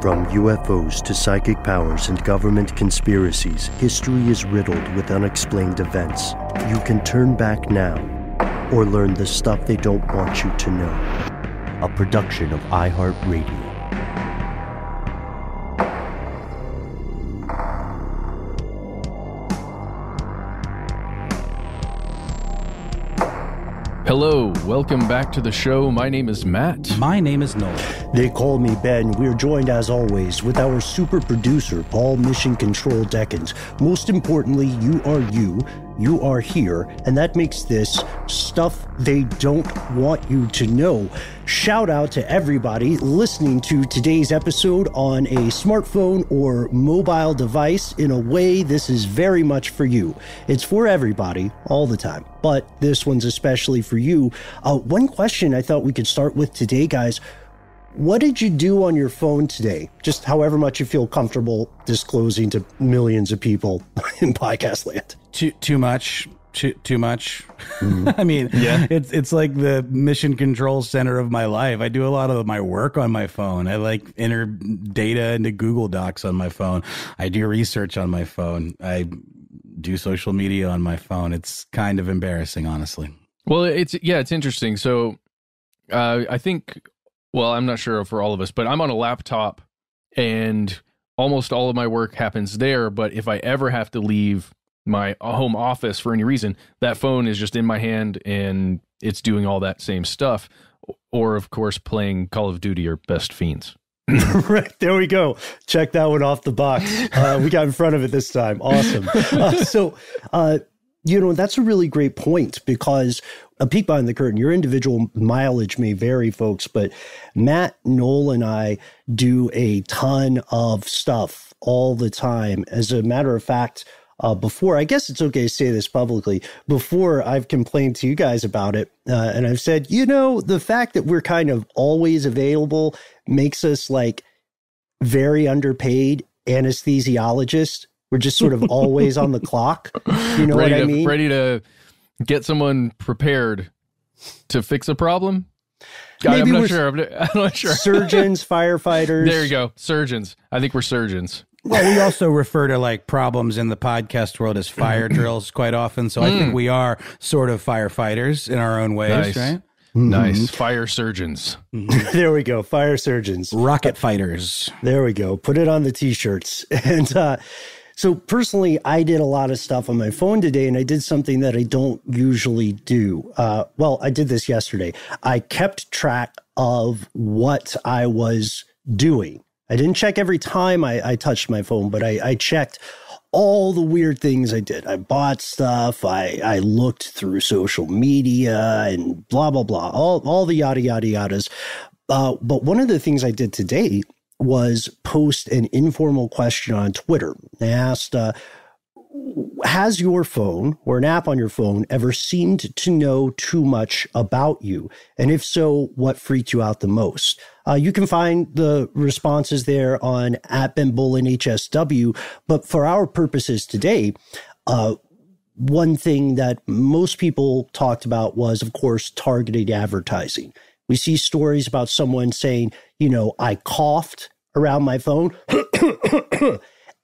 From UFOs to psychic powers and government conspiracies, history is riddled with unexplained events. You can turn back now or learn the stuff they don't want you to know. A production of iHeartRadio. Hello, welcome back to the show. My name is Matt. My name is Noel. They call me Ben. We're joined as always with our super producer, Paul Mission Control Deckens. Most importantly, you are here, and that makes this stuff they don't want you to know. Shout out to everybody listening to today's episode on a smartphone or mobile device. In a way, this is very much for you. It's for everybody all the time, but this one's especially for you. One question I thought we could start with today, guys. What did you do on your phone today? Just however much you feel comfortable disclosing to millions of people in podcast land. Too much. I mean, yeah. It's like the mission control center of my life. I do a lot of my work on my phone. I enter data into Google Docs on my phone. I do research on my phone. I do social media on my phone. It's kind of embarrassing, honestly. Well, it's interesting. So I think, well, I'm not sure for all of us, but I'm on a laptop and almost all of my work happens there. But if I ever have to leave my home office for any reason, that phone is just in my hand and it's doing all that same stuff. Or, of course, playing Call of Duty or Best Fiends. Right, there we go. Check that one off the box. We got in front of it this time. Awesome. That's a really great point, because a peek behind the curtain, your individual mileage may vary, folks, but Matt, Noel, and I do a ton of stuff all the time. As a matter of fact, before, I guess it's okay to say this publicly, before I've complained to you guys about it, and I've said, the fact that we're kind of always available makes us like very underpaid anesthesiologists. We're just sort of always on the clock. You know what I mean? Ready to get someone prepared to fix a problem? Maybe I'm not sure. Surgeons, firefighters. There you go. Surgeons. I think we're surgeons. Well, we also refer to like problems in the podcast world as fire drills quite often. So I think we are sort of firefighters in our own ways, nice. Right? Nice. Fire surgeons. There we go. Fire surgeons. Rocket fighters. There we go. Put it on the t-shirts. And so personally, I did a lot of stuff on my phone today, and I did something that I don't usually do. I did this yesterday. I kept track of what I was doing. I didn't check every time I touched my phone, but I checked all the weird things I did. I bought stuff. I looked through social media and blah, blah, blah, all the yada, yada, yadas. But one of the things I did today was post an informal question on Twitter. I asked, has your phone or an app on your phone ever seemed to know too much about you? And if so, what freaked you out the most? You can find the responses there on @BenBolinHSW. But for our purposes today, one thing that most people talked about was, of course, targeted advertising. We see stories about someone saying, I coughed around my phone.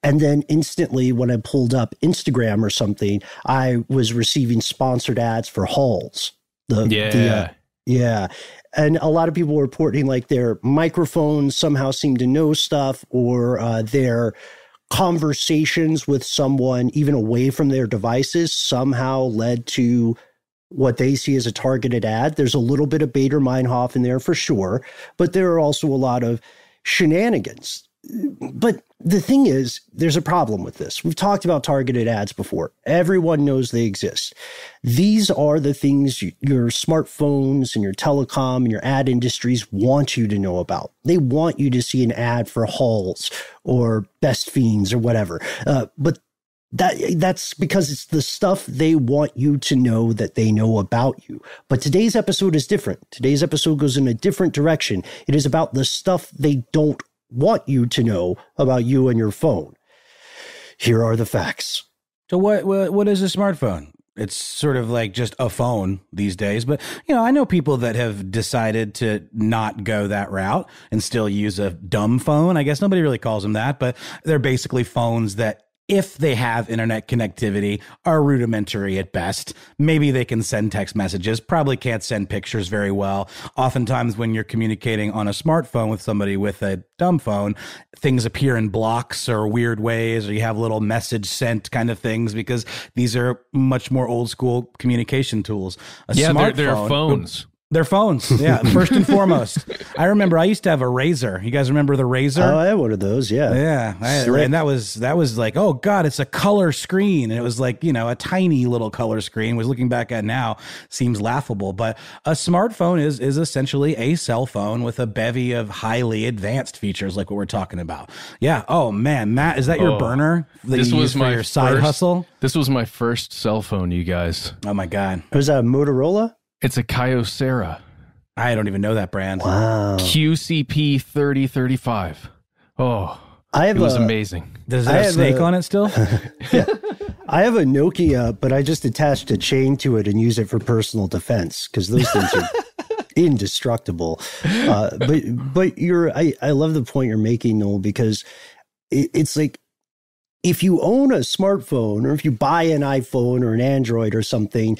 And then instantly when I pulled up Instagram or something, I was receiving sponsored ads for Halls. Yeah. And a lot of people were reporting like their microphones somehow seem to know stuff, or their conversations with someone, even away from their devices, somehow led to what they see as a targeted ad. There's a little bit of Bader Meinhof in there for sure, but there are also a lot of shenanigans. But the thing is, there's a problem with this. We've talked about targeted ads before. Everyone knows they exist. These are the things your smartphones and your telecom and your ad industries want you to know about. They want you to see an ad for Halls or Best Fiends or whatever. But that's because it's the stuff they want you to know that they know about you. But today's episode is different. Today's episode goes in a different direction. It is about the stuff they don't want you to know about you and your phone. Here are the facts. So what is a smartphone? It's sort of like just a phone these days. But, I know people that have decided to not go that route and still use a dumb phone. I guess nobody really calls them that, but they're basically phones that, if they have internet connectivity, are rudimentary at best. Maybe they can send text messages, probably can't send pictures very well. Oftentimes when you're communicating on a smartphone with somebody with a dumb phone, things appear in blocks or weird ways, or you have little message sent kind of things, because these are much more old school communication tools. They're phones. They're phones. Yeah, first and foremost. I remember I used to have a Razor. You guys remember the Razor? Oh, I had one of those. Yeah. Yeah. And that was like, oh God, it's a color screen. And it was like, a tiny little color screen, which looking back at now seems laughable. But a smartphone is essentially a cell phone with a bevy of highly advanced features like what we're talking about. Yeah. Oh man, Matt, is that your burner? This was my your side hustle? This was my first cell phone, you guys. Oh my God. Was that a Motorola? It's a Kyocera. I don't even know that brand. Wow. QCP 3035. Oh, it was amazing. Does it have a snake on it still? Yeah. I have a Nokia, but I just attached a chain to it and use it for personal defense, because those things are indestructible. But I love the point you're making, Noel, because it's like, if you own a smartphone, or if you buy an iPhone or an Android or something,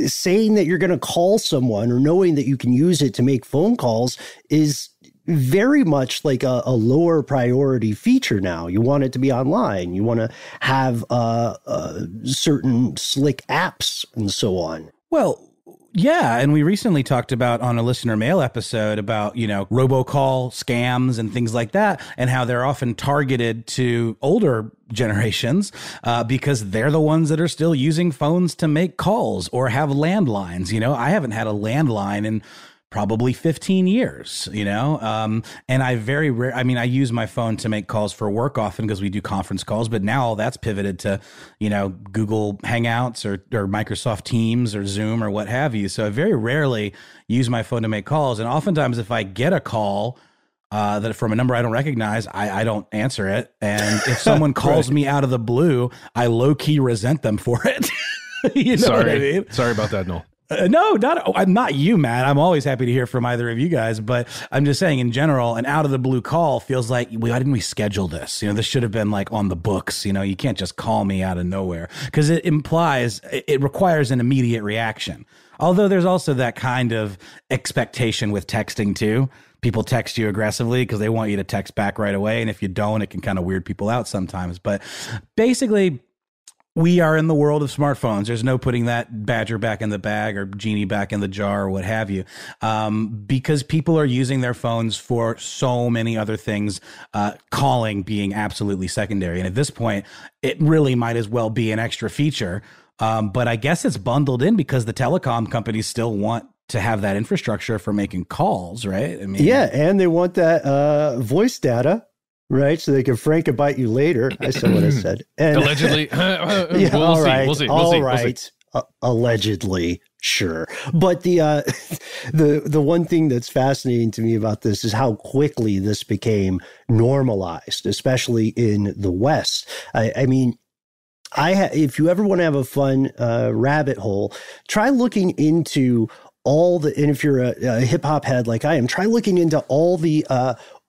saying that you're going to call someone or knowing that you can use it to make phone calls is very much like a lower priority feature now. You want it to be online. You want to have certain slick apps and so on. Well, yeah, and we recently talked about on a listener mail episode about, robocall scams and things like that, and how they're often targeted to older generations because they're the ones that are still using phones to make calls or have landlines. I haven't had a landline in probably 15 years, and I use my phone to make calls for work often because we do conference calls, but now all that's pivoted to, Google Hangouts or Microsoft Teams or Zoom or what have you. So I very rarely use my phone to make calls. And oftentimes if I get a call that from a number I don't recognize, I don't answer it. And if someone calls me out of the blue, I low key resent them for it. Sorry. What I mean? Sorry about that, Noel. No, I'm not you, Matt. I'm always happy to hear from either of you guys, but I'm just saying in general, an out of the blue call feels like, why didn't we schedule this? This should have been like on the books. You can't just call me out of nowhere, because it requires an immediate reaction. Although there's also that kind of expectation with texting too. People text you aggressively because they want you to text back right away. And if you don't, it can kind of weird people out sometimes. But basically, we are in the world of smartphones. There's no putting that badger back in the bag or genie back in the jar or what have you, because people are using their phones for so many other things, calling being absolutely secondary. And at this point, it really might as well be an extra feature. But I guess it's bundled in because the telecom companies still want to have that infrastructure for making calls, right? Yeah, and they want that voice data. Right, so they can Frankenbite you later. I said what I said. And, allegedly. Yeah, We'll see. Allegedly, sure. But the one thing that's fascinating to me about this is how quickly this became normalized, especially in the West. If you ever want to have a fun rabbit hole, try looking into and if you're a hip hop head like I am, try looking into all the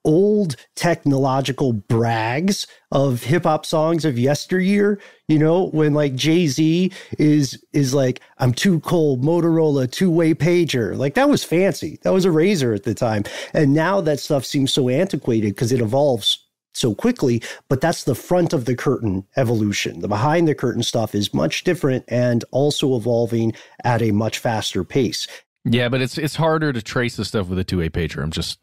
old technological brags of hip hop songs of yesteryear, when like Jay-Z is like, I'm too cold, Motorola, two-way pager. Like that was fancy. That was a razor at the time. And now that stuff seems so antiquated because it evolves so quickly, but that's the front of the curtain evolution. The behind the curtain stuff is much different and also evolving at a much faster pace. Yeah, but it's harder to trace the stuff with a two-way pager. I'm just,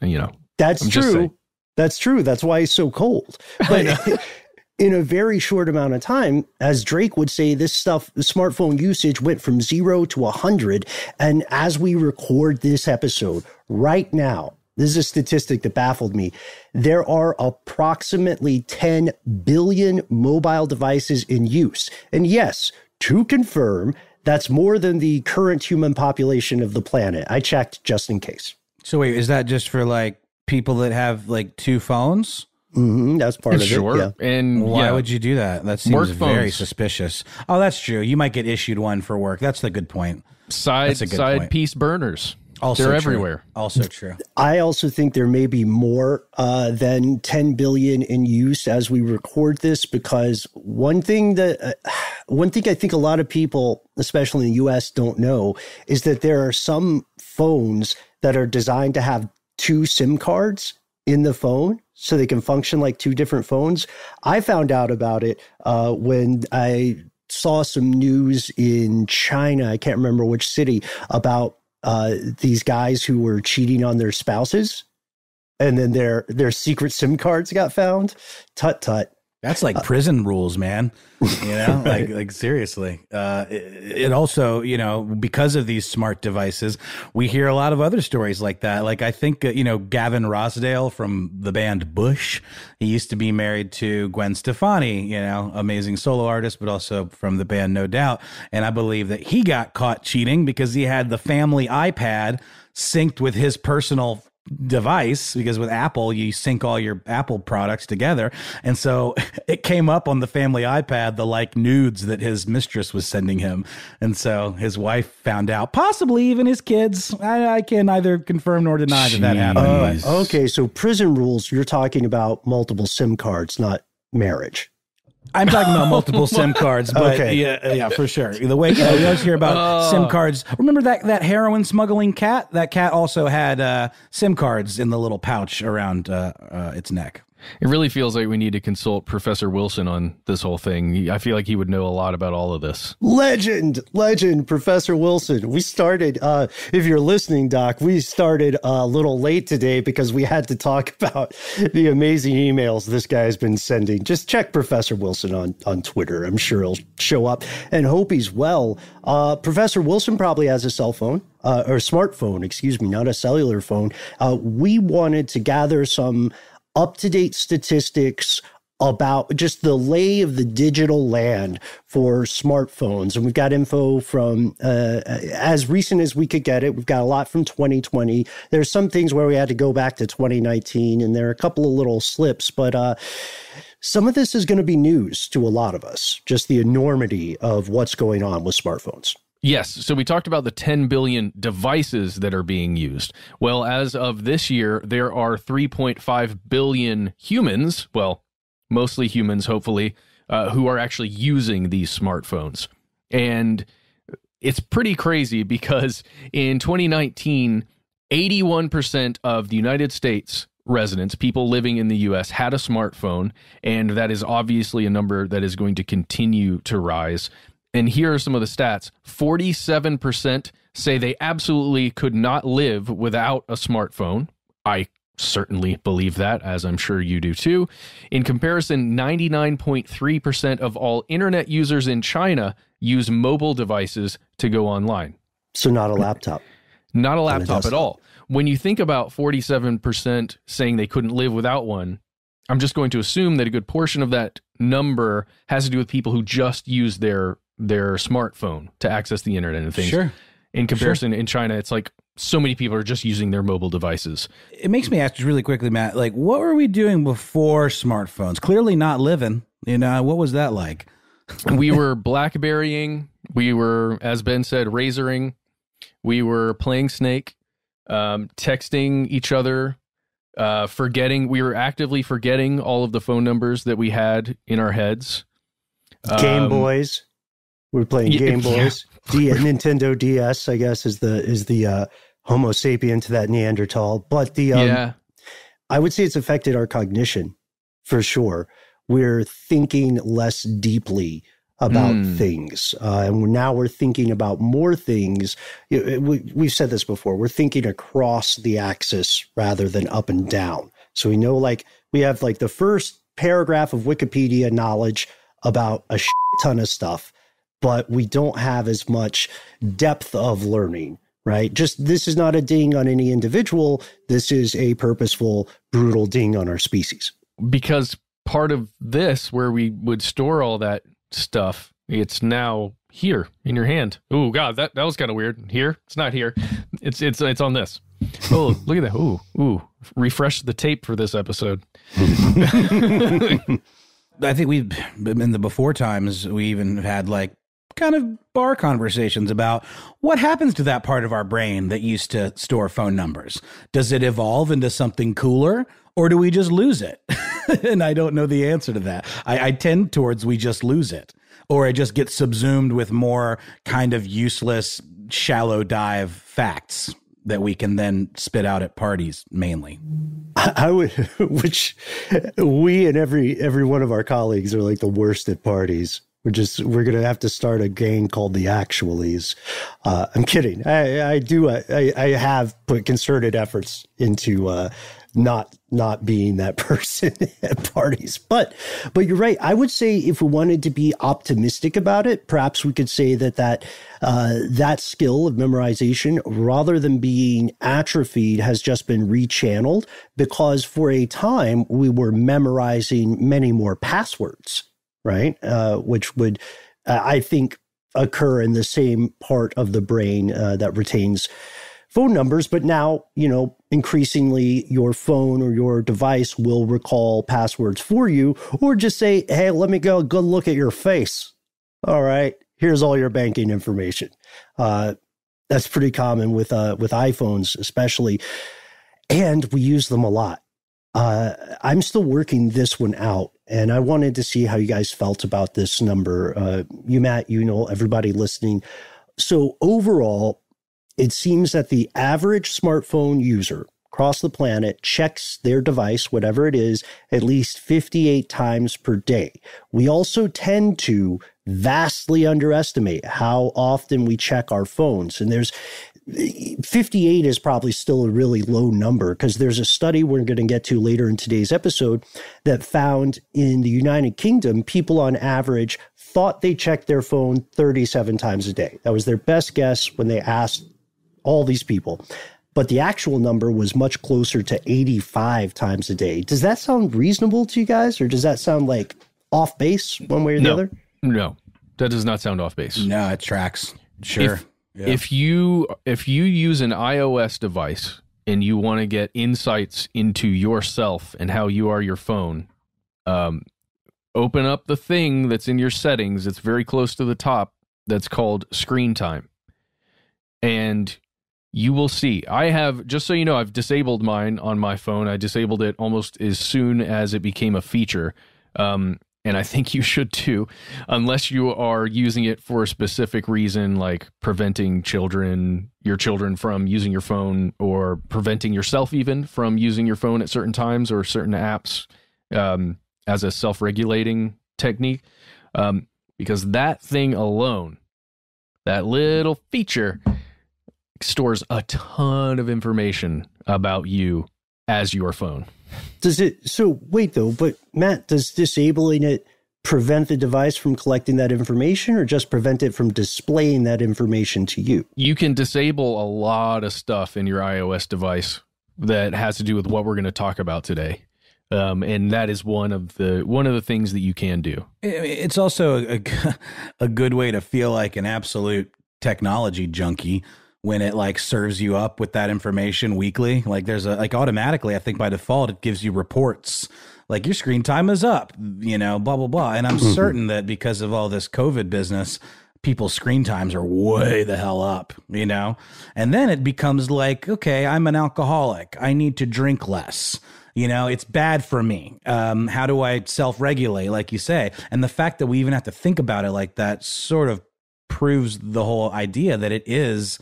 That's true. That's true. That's why it's so cold. But in a very short amount of time, as Drake would say, the smartphone usage went from 0 to 100. And as we record this episode right now, this is a statistic that baffled me. There are approximately 10 billion mobile devices in use. And yes, to confirm, that's more than the current human population of the planet. I checked just in case. So wait, is that just for like people that have like two phones? That's part of sure. it. Yeah. And why would you do that? That seems very phones. suspicious. Oh, that's true. You might get issued one for work. That's the good point. Side piece burners. Also They're true. everywhere. Also true. I also think there may be more than 10 billion in use as we record this, because one thing I think a lot of people, especially in the US, don't know is that there are some phones that are designed to have 2 SIM cards in the phone so they can function like 2 different phones. I found out about it when I saw some news in China. I can't remember which city, about these guys who were cheating on their spouses, and then their secret SIM cards got found. Tut. That's like prison rules, man. You know, like seriously. It also, because of these smart devices, we hear a lot of other stories like that. Like I think, Gavin Rossdale from the band Bush, he used to be married to Gwen Stefani, amazing solo artist, but also from the band No Doubt. And I believe that he got caught cheating because he had the family iPad synced with his personal device, because with Apple you sync all your Apple products together, and so it came up on the family iPad the nudes that his mistress was sending him, and so his wife found out, possibly even his kids. I can neither confirm nor deny that happened. Okay, so prison rules, you're talking about multiple SIM cards, not marriage. I'm talking about multiple SIM cards, but okay. yeah, for sure. The way we always hear about SIM cards. Remember that heroin smuggling cat? That cat also had SIM cards in the little pouch around its neck. It really feels like we need to consult Professor Wilson on this whole thing. I feel like he would know a lot about all of this. Legend, Professor Wilson. We started, if you're listening, Doc, we started a little late today because we had to talk about the amazing emails this guy has been sending. Just check Professor Wilson on Twitter. I'm sure he'll show up, and hope he's well. Professor Wilson probably has a cell phone. Or smartphone, excuse me, not a cellular phone. We wanted to gather some up-to-date statistics about just the lay of the digital land for smartphones. And we've got info from as recent as we could get it. We've got a lot from 2020. There's some things where we had to go back to 2019, and there are a couple of little slips, but some of this is going to be news to a lot of us, just the enormity of what's going on with smartphones. Yes. So we talked about the 10 billion devices that are being used. Well, as of this year, there are 3.5 billion humans, well, mostly humans, hopefully, who are actually using these smartphones. And it's pretty crazy because in 2019, 81% of the United States residents, people living in the U.S., had a smartphone. And that is obviously a number that is going to continue to rise. And here are some of the stats. 47% say they absolutely could not live without a smartphone. I certainly believe that, as I'm sure you do too. In comparison, 99.3% of all internet users in China use mobile devices to go online. So not a laptop. Not a laptop at all. When you think about 47% saying they couldn't live without one, I'm just going to assume that a good portion of that number has to do with people who just use their smartphone to access the internet and things. Sure. In comparison, in China, it's like so many people are just using their mobile devices. It makes me ask really quickly, Matt, what were we doing before smartphones? Clearly not living. What was that like? We were BlackBerrying. We were, as Ben said, razoring. We were playing Snake, texting each other, forgetting. We were actively forgetting all of the phone numbers that we had in our heads. Game Boys. We were playing Game Boys. Nintendo DS, I guess, is the Homo sapien to that Neanderthal. But I would say it's affected our cognition for sure. We're thinking less deeply about things. And now we're thinking about more things. We've said this before. We're thinking across the axis rather than up and down. So we know, we have the first paragraph of Wikipedia knowledge about a ton of stuff, but we don't have as much depth of learning, right? Just, this is not a ding on any individual. This is a purposeful, brutal ding on our species. Because part of this, where we would store all that stuff, it's now here in your hand. Oh God, that was kind of weird. Here, it's not here. It's on this. Oh, look at that. Ooh. Refresh the tape for this episode. I think we've in the before times, we even had like kind of bar conversations about what happens to that part of our brain that used to store phone numbers. Does it evolve into something cooler, or do we just lose it? And I don't know the answer to that. I tend towards we just lose it, or it just gets subsumed with more kind of useless, shallow dive facts that we can then spit out at parties mainly. I would, which we and every one of our colleagues are like the worst at parties. We're going to have to start a gang called the Actualies. I'm kidding. I have put concerted efforts into not being that person at parties. But you're right. I would say if we wanted to be optimistic about it, perhaps we could say that skill of memorization, rather than being atrophied, has just been rechanneled, because for a time we were memorizing many more passwords, right? Which would, I think, occur in the same part of the brain that retains phone numbers. But now, increasingly your phone or your device will recall passwords for you, or just say, hey, let me go a good look at your face. All right, here's all your banking information. That's pretty common with iPhones, especially. And we use them a lot. I'm still working this one out, and I wanted to see how you guys felt about this number. You, Matt, everybody listening. So overall, it seems that the average smartphone user across the planet checks their device, whatever it is, at least 58 times per day. We also tend to vastly underestimate how often we check our phones. And 58 is probably still a really low number, because there's a study we're going to get to later in today's episode that found in the United Kingdom, people on average thought they checked their phone 37 times a day. That was their best guess when they asked all these people. But the actual number was much closer to 85 times a day. Does that sound reasonable to you guys, or does that sound like off base one way or the other? No, that does not sound off base. No, it tracks. Sure. If you use an iOS device and you want to get insights into yourself and how you are your phone, open up the thing that's in your settings. It's very close to the top. That's called screen time. And you will see. I have, just so you know, I've disabled mine on my phone. I disabled it almost as soon as it became a feature. And I think you should too, unless you are using it for a specific reason, like preventing your children from using your phone, or preventing yourself even from using your phone at certain times or certain apps as a self-regulating technique. Because that thing alone, that little feature, stores a ton of information about you as your phone. So wait though, but Matt, does disabling it prevent the device from collecting that information, or just prevent it from displaying that information to you? You can disable a lot of stuff in your iOS device that has to do with what we're going to talk about today. And that is one of the things that you can do. It's also a good way to feel like an absolute technology junkie when it like serves you up with that information weekly. Like there's automatically, I think by default, it gives you reports like your screen time is up, blah, blah, blah. And I'm certain that because of all this COVID business, people's screen times are way the hell up, and then it becomes like, okay, I'm an alcoholic. I need to drink less. It's bad for me. How do I self-regulate, like you say? And the fact that we even have to think about it like that sort of proves the whole idea that it is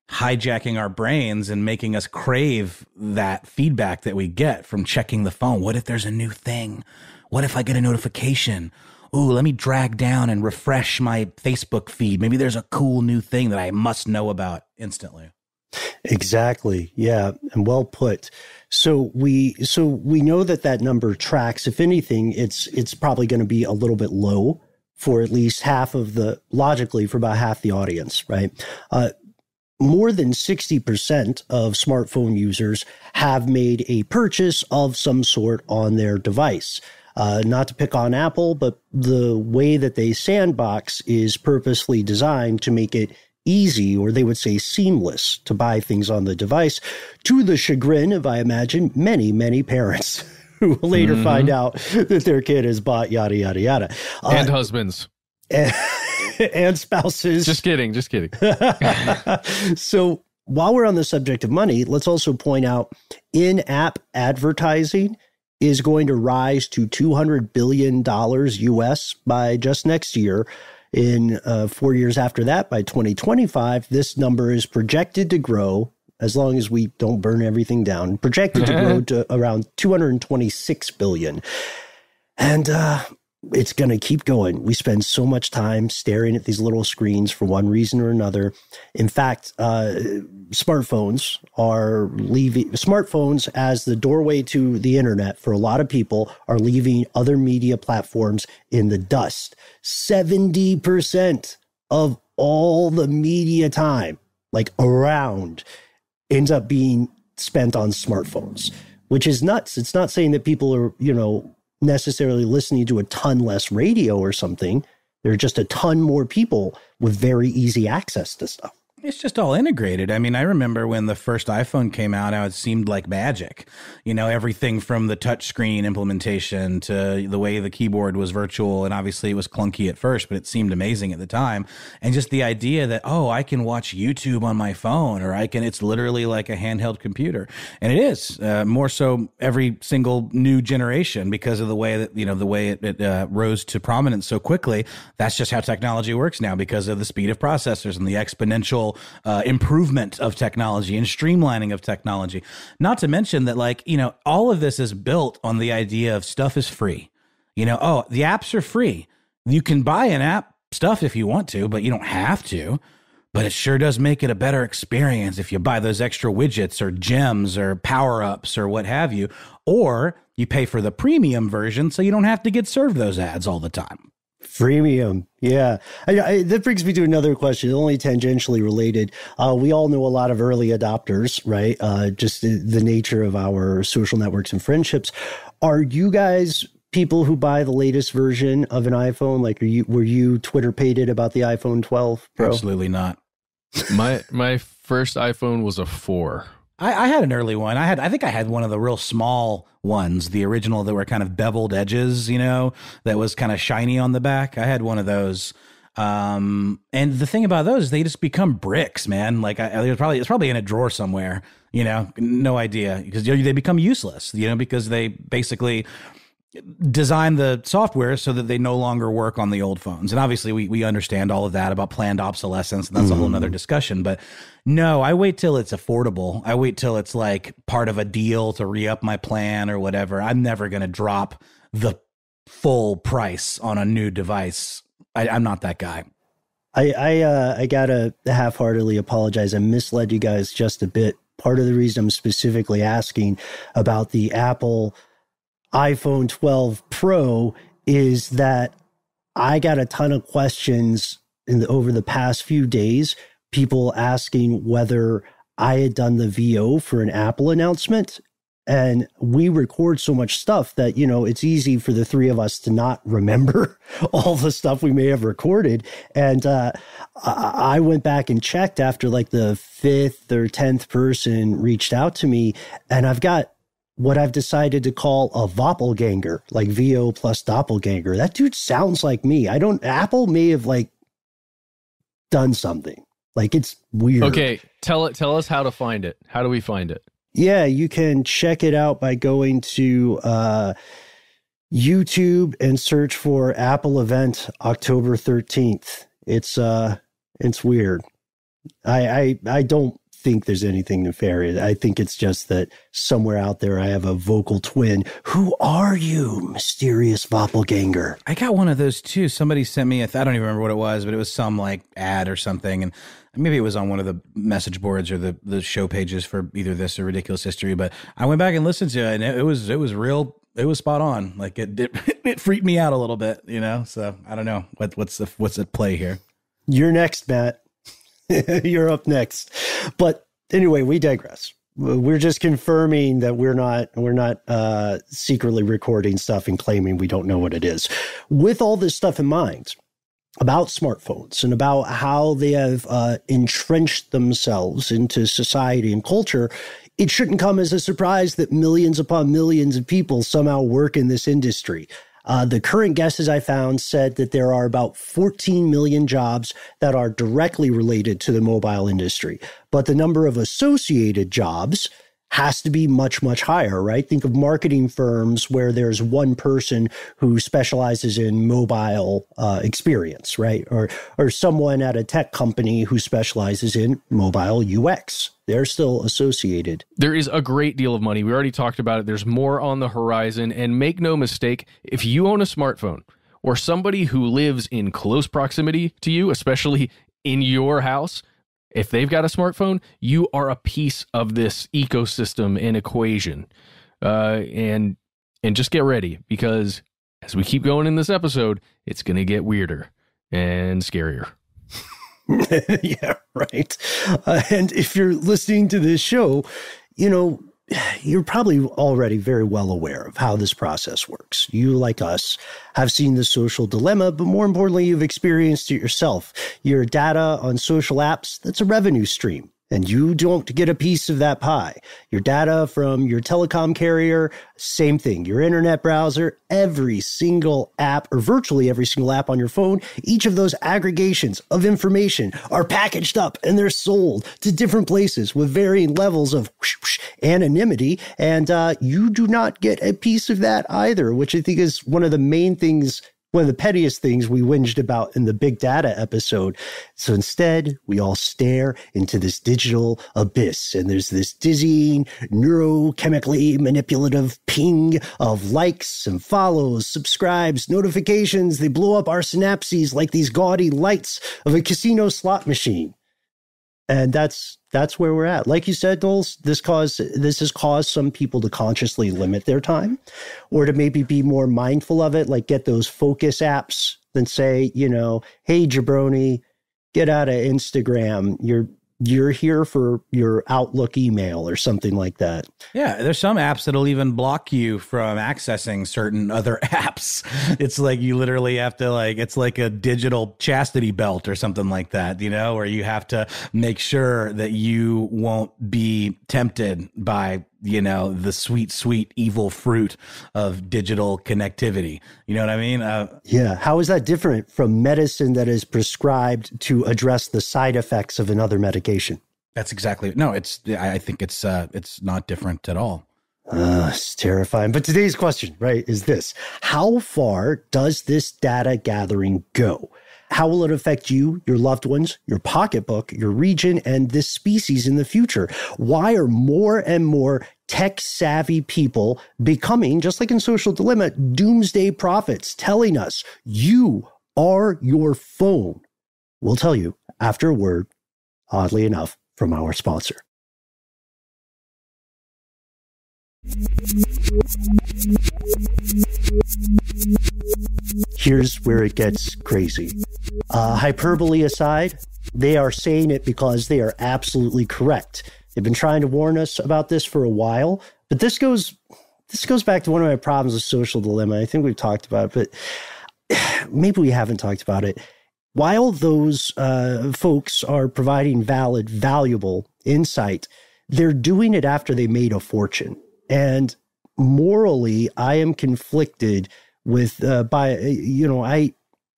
hijacking our brains and making us crave that feedback that we get from checking the phone. What if there's a new thing? What if I get a notification? Ooh, let me drag down and refresh my Facebook feed. Maybe there's a cool new thing that I must know about instantly. Exactly. Yeah. And well put. So we know that number tracks. If anything, it's probably going to be a little bit low for at least for about half the audience, right? More than 60% of smartphone users have made a purchase of some sort on their device. Not to pick on Apple, but the way that they sandbox is purposely designed to make it easy, or they would say seamless, to buy things on the device, to the chagrin of, I imagine, many, many parents who will later find out that their kid has bought yada, yada, yada. And husbands. And spouses. Just kidding. So while we're on the subject of money, let's also point out in-app advertising is going to rise to $200 billion US by just next year. In 4 years after that, by 2025, this number is projected to grow, as long as we don't burn everything down, projected to grow to around 226 billion. And it's going to keep going. We spend so much time staring at these little screens for one reason or another. In fact, smartphones as the doorway to the internet for a lot of people are leaving other media platforms in the dust. 70% of all the media time, like around, ends up being spent on smartphones, which is nuts. It's not saying that people are, necessarily listening to a ton less radio or something. There are just a ton more people with very easy access to stuff. It's just all integrated. I mean, I remember when the first iPhone came out, how it seemed like magic. Everything from the touchscreen implementation to the way the keyboard was virtual. And obviously it was clunky at first, but it seemed amazing at the time. And just the idea that, I can watch YouTube on my phone, or it's literally like a handheld computer. And it is more so every single new generation, because of the way that, the way it rose to prominence so quickly. That's just how technology works now, because of the speed of processors and the exponential improvement of technology and streamlining of technology. Not to mention that, all of this is built on the idea of stuff is free. The apps are free. You can buy an app stuff if you want to, but you don't have to. But it sure does make it a better experience if you buy those extra widgets or gems or power-ups or what have you. Or you pay for the premium version so you don't have to get served those ads all the time. Freemium. Yeah. That brings me to another question, only tangentially related. We all know a lot of early adopters, right? Just the nature of our social networks and friendships. Are you guys people who buy the latest version of an iPhone? Like, were you Twitter-pated about the iPhone 12 Pro? Absolutely not. My first iPhone was a 4. I had an early one. I think I had one of the real small ones, the original that were kind of beveled edges, that was kind of shiny on the back. I had one of those. And the thing about those, they just become bricks, man. Like it's probably in a drawer somewhere, no idea, because they become useless, because they basically design the software so that they no longer work on the old phones. And obviously we understand all of that about planned obsolescence, and that's a whole nother discussion. But no, I wait till it's affordable. I wait till it's like part of a deal to re-up my plan or whatever. I'm never going to drop the full price on a new device. I'm not that guy. I gotta half-heartedly apologize. I misled you guys just a bit. Part of the reason I'm specifically asking about the Apple iPhone 12 Pro is that I got a ton of questions over the past few days, people asking whether I had done the VO for an Apple announcement. And we record so much stuff that, it's easy for the three of us to not remember all the stuff we may have recorded. And I went back and checked after like the 5th or 10th person reached out to me, and I've got what I've decided to call a doppelganger, like VO plus doppelganger. That dude sounds like me. Apple may have done something. It's weird. Okay, tell us how to find it. How do we find it? Yeah, you can check it out by going to YouTube and search for Apple event October 13th. It's weird. I don't think there's anything nefarious. I think it's just that somewhere out there I have a vocal twin. Who are you, mysterious doppelganger? I got one of those too. Somebody sent me I don't even remember what it was, but it was some ad or something, and maybe it was on one of the message boards or the show pages for either this or Ridiculous History. But I went back and listened to it, and it was real. It was spot on. It freaked me out a little bit, So I don't know what's at play here. You're next, Matt. You're up next. But anyway, we digress. We're just confirming that we're not secretly recording stuff and claiming we don't know what it is. With all this stuff in mind, about smartphones and about how they have entrenched themselves into society and culture, it shouldn't come as a surprise that millions upon millions of people somehow work in this industry. The current guesses I found said that there are about 14 million jobs that are directly related to the mobile industry, but the number of associated jobs has to be much, much higher, right? Think of marketing firms where there's one person who specializes in mobile experience, right? Or someone at a tech company who specializes in mobile UX. They're still associated. There is a great deal of money. We already talked about it. There's more on the horizon. And make no mistake, if you own a smartphone or somebody who lives in close proximity to you, especially in your house, if they've got a smartphone, you are a piece of this ecosystem and equation. And just get ready, because as we keep going in this episode, it's going to get weirder and scarier. Yeah, right. And if you're listening to this show, you're probably already very well aware of how this process works. You, like us, have seen the social dilemma, but more importantly, you've experienced it yourself. Your data on social apps, that's a revenue stream, and you don't get a piece of that pie. Your data from your telecom carrier, same thing. Your internet browser, every single app, or virtually every single app on your phone, each of those aggregations of information are packaged up and they're sold to different places with varying levels of anonymity, and you do not get a piece of that either, which I think is one of the main things, one of the pettiest things we whinged about in the big data episode. So instead, we all stare into this digital abyss, and there's this dizzying, neurochemically manipulative ping of likes and follows, subscribes, notifications. They blow up our synapses like these gaudy lights of a casino slot machine. And that's where we're at. Like you said, Knowles, this has caused some people to consciously limit their time, or to maybe be more mindful of it, like get those focus apps than say, hey, jabroni, get out of Instagram. You're here for your Outlook email or something like that. Yeah, there's some apps that'll even block you from accessing certain other apps. It's like you literally have to it's like a digital chastity belt or something like that, where you have to make sure that you won't be tempted by the sweet, sweet, evil fruit of digital connectivity. You know what I mean? Yeah. How is that different from medicine that is prescribed to address the side effects of another medication? That's exactly. No, I think it's not different at all. It's terrifying. But today's question, right, is this: how far does this data gathering go? How will it affect you, your loved ones, your pocketbook, your region, and this species in the future? Why are more and more tech-savvy people becoming, just like in Social Dilemma, doomsday prophets, telling us you are your phone? We'll tell you after a word, oddly enough, from our sponsor. Here's where it gets crazy. Hyperbole aside, they are saying it because they are absolutely correct. They've been trying to warn us about this for a while, but this goes back to one of my problems with Social Dilemma. I think we've talked about it, but maybe we haven't talked about it. While those folks are providing valid, valuable insight, they're doing it after they made a fortune. And morally, I am conflicted with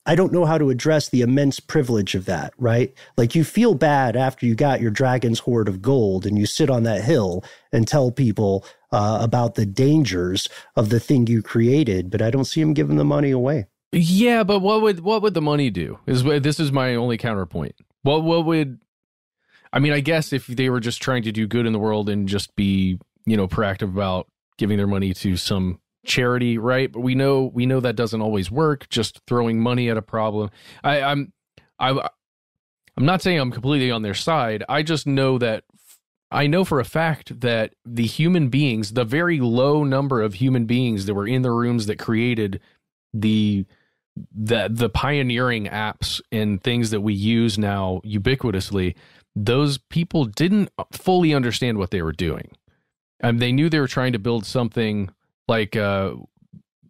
I don't know how to address the immense privilege of that, right? Like, you feel bad after you got your dragon's hoard of gold and you sit on that hill and tell people about the dangers of the thing you created, but I don't see them giving the money away. Yeah, but what would the money do? This is my only counterpoint. What would, I mean, I guess if they were just trying to do good in the world and just be, proactive about giving their money to some charity, right? But we know that doesn't always work. Just throwing money at a problem. I'm not saying I'm completely on their side. I just know that I know for a fact that the human beings, the very low number of human beings that were in the rooms that created the pioneering apps and things that we use now ubiquitously, those people didn't fully understand what they were doing. They knew they were trying to build something like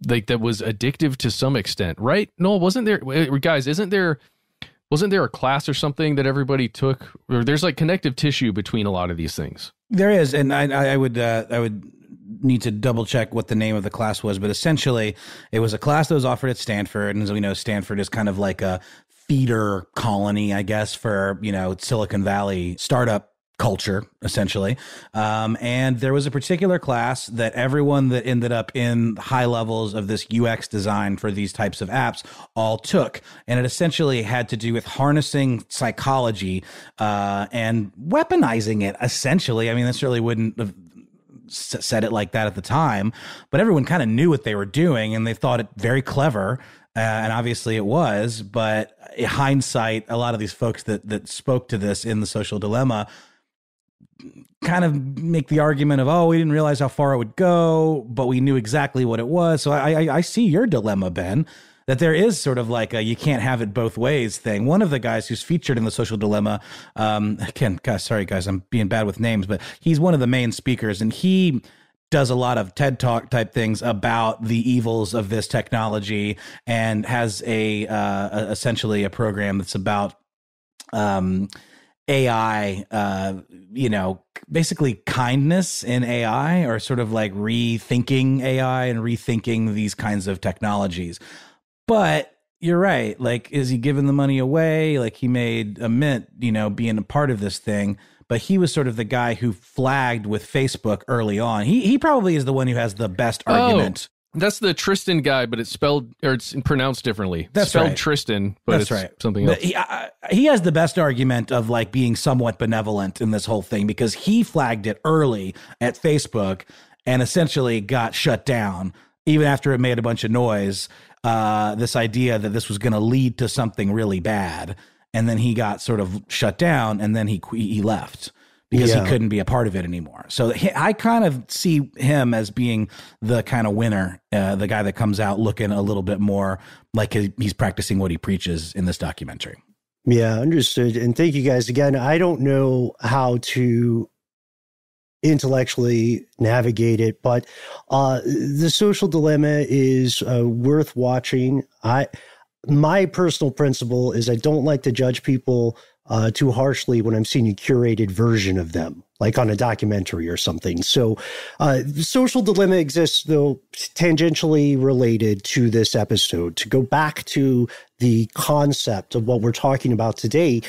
like that was addictive to some extent, right? No, wasn't there, guys? Wasn't there a class or something that everybody took? Or there's like connective tissue between a lot of these things. There is, and I would need to double check what the name of the class was, but essentially it was a class that was offered at Stanford, and as we know, Stanford is kind of like a feeder colony, I guess, for Silicon Valley startup culture, essentially. And there was a particular class that everyone that ended up in high levels of this UX design for these types of apps all took. And it essentially had to do with harnessing psychology and weaponizing it, essentially. I mean, this really wouldn't have said it like that at the time, but everyone kind of knew what they were doing and they thought it very clever. And obviously it was, but in hindsight, a lot of these folks that spoke to this in The Social Dilemma kind of make the argument of, oh, we didn't realize how far it would go, but we knew exactly what it was. So I see your dilemma, Ben, that there is sort of like a you can't have it both ways thing. One of the guys who's featured in The Social Dilemma, again, guys, sorry guys, I'm being bad with names, but he's one of the main speakers, and he does a lot of TED Talk type things about the evils of this technology, and has essentially a program that's about AI, basically kindness in AI, or sort of like rethinking AI and rethinking these kinds of technologies. But you're right. Like, is he giving the money away? Like, he made a mint, being a part of this thing. But he was sort of the guy who flagged with Facebook early on. He probably is the one who has the best argument. That's the Tristan guy, but it's spelled, or it's pronounced differently. That's spelled right. Tristan, but that's it's right. Something else. He has the best argument of like being somewhat benevolent in this whole thing, because he flagged it early at Facebook and essentially got shut down even after it made a bunch of noise. This idea that this was going to lead to something really bad, and then he got sort of shut down, and then he left. Because he couldn't be a part of it anymore. So I kind of see him as being the kind of winner, the guy that comes out looking a little bit more like he's practicing what he preaches in this documentary. Yeah, understood. And thank you guys again. I don't know how to intellectually navigate it, but The Social Dilemma is worth watching. My personal principle is I don't like to judge people too harshly when I'm seeing a curated version of them, like on a documentary or something. So The Social Dilemma exists, though, tangentially related to this episode. To go back to the concept of what we're talking about today,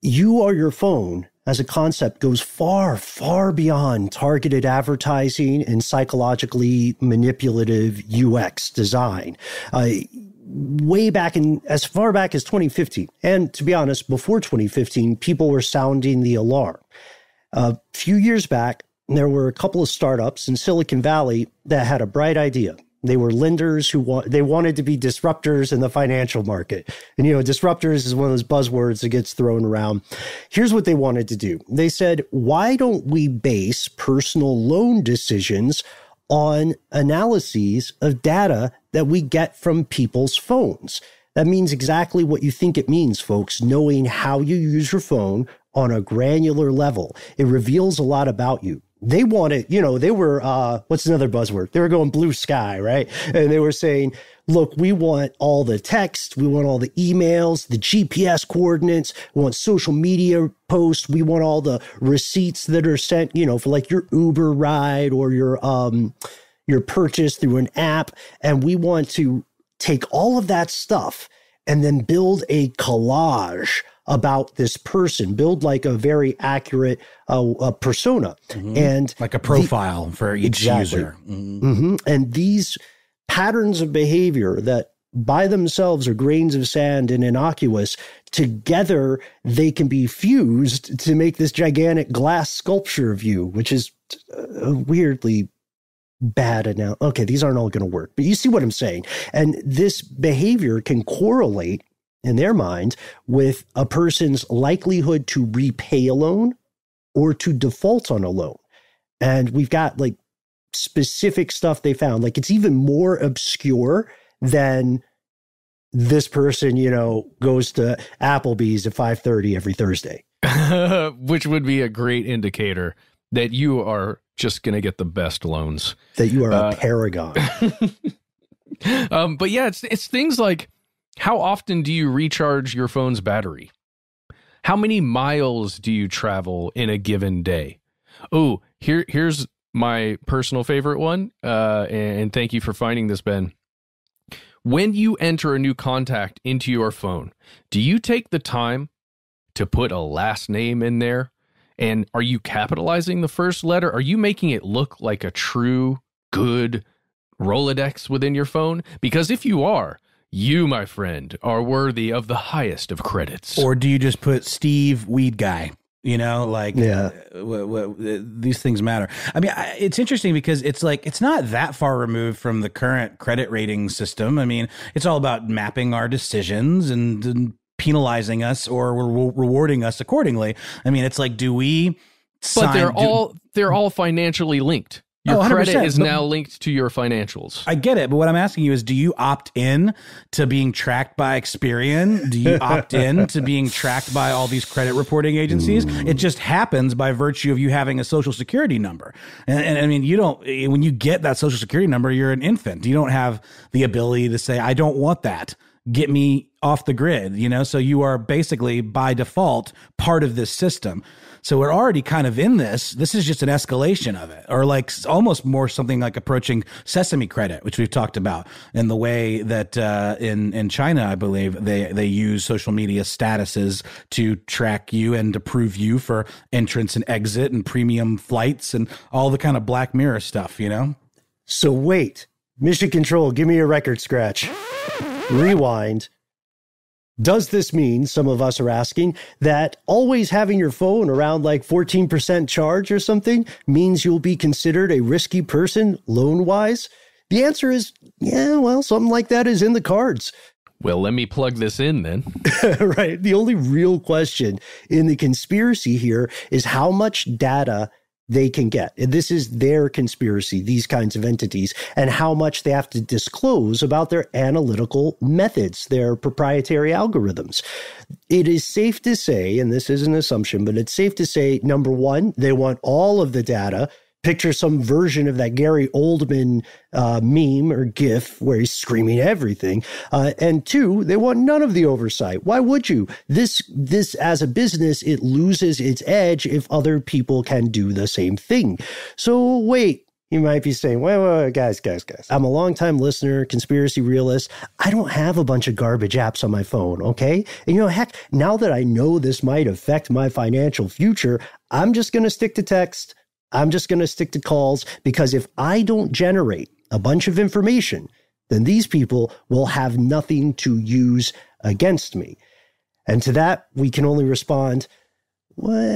you or your phone as a concept goes far, far beyond targeted advertising and psychologically manipulative UX design. Way back as far back as 2015. And to be honest, before 2015, people were sounding the alarm. A few years back, there were a couple of startups in Silicon Valley that had a bright idea. They were lenders they wanted to be disruptors in the financial market. And, disruptors is one of those buzzwords that gets thrown around. Here's what they wanted to do. They said, why don't we base personal loan decisions on analyses of data that we get from people's phones? That means exactly what you think it means, folks, knowing how you use your phone on a granular level. It reveals a lot about you. They wanted, they were, what's another buzzword? They were going blue sky, right? And they were saying, look, we want all the text, we want all the emails, the GPS coordinates, we want social media posts, we want all the receipts that are sent, for like your Uber ride or your purchase through an app. And we want to take all of that stuff and then build a collage about this person, build like a very accurate persona. Mm-hmm. And like a profile for each user. Mm-hmm. Mm-hmm. And these patterns of behavior that by themselves are grains of sand and innocuous, together they can be fused to make this gigantic glass sculpture of you, which is weirdly bad. Now, okay, these aren't all going to work, but you see what I'm saying. And this behavior can correlate in their mind with a person's likelihood to repay a loan or to default on a loan. And we've got like specific stuff they found. Like it's even more obscure than this person, goes to Applebee's at 5:30 every Thursday. Which would be a great indicator that you are just going to get the best loans. That you are a paragon. But yeah, it's things like, how often do you recharge your phone's battery? How many miles do you travel in a given day? Oh, here's my personal favorite one. And thank you for finding this, Ben. When you enter a new contact into your phone, do you take the time to put a last name in there? And are you capitalizing the first letter? Are you making it look like a true, good Rolodex within your phone? Because if you are, you, my friend, are worthy of the highest of credits. Or do you just put Steve Weed Guy? You know, like, yeah. These things matter. I mean, it's interesting because it's like, it's not that far removed from the current credit rating system. I mean, it's all about mapping our decisions and penalizing us or rewarding us accordingly. I mean, it's like, do we sign? But they're all financially linked. Your credit is now linked to your financials. I get it. But what I'm asking you is, do you opt in to being tracked by Experian? Do you opt in to being tracked by all these credit reporting agencies? It just happens by virtue of you having a social security number. And I mean, you don't, when you get that social security number, you're an infant. You don't have the ability to say, I don't want that. Get me off the grid, you know? So you are basically by default part of this system. So we're already kind of in this. This is just an escalation of it, or like almost more something like approaching Sesame credit, which we've talked about, in the way that in China, I believe they use social media statuses to track you and approve you for entrance and exit and premium flights and all the kind of Black Mirror stuff, you know? So wait, Mission Control, give me a record scratch. Rewind. Does this mean, some of us are asking, that always having your phone around like 14% charge or something means you'll be considered a risky person loan-wise? The answer is, yeah, well, something like that is in the cards. Well, let me plug this in then. Right. The only real question in the conspiracy here is how much data they can get. This is their conspiracy, these kinds of entities, and how much they have to disclose about their analytical methods, their proprietary algorithms. It is safe to say, and this is an assumption, but it's safe to say, number one, they want all of the data. Picture some version of that Gary Oldman meme or GIF where he's screaming everything. And two, they want none of the oversight. Why would you? This as a business, it loses its edge if other people can do the same thing. So wait. You might be saying, wait, guys. I'm a longtime listener, conspiracy realist. I don't have a bunch of garbage apps on my phone, okay? And you know, heck, now that I know this might affect my financial future, I'm just going to stick to text. I'm just going to stick to calls, because if I don't generate a bunch of information, then these people will have nothing to use against me. And to that, we can only respond, well...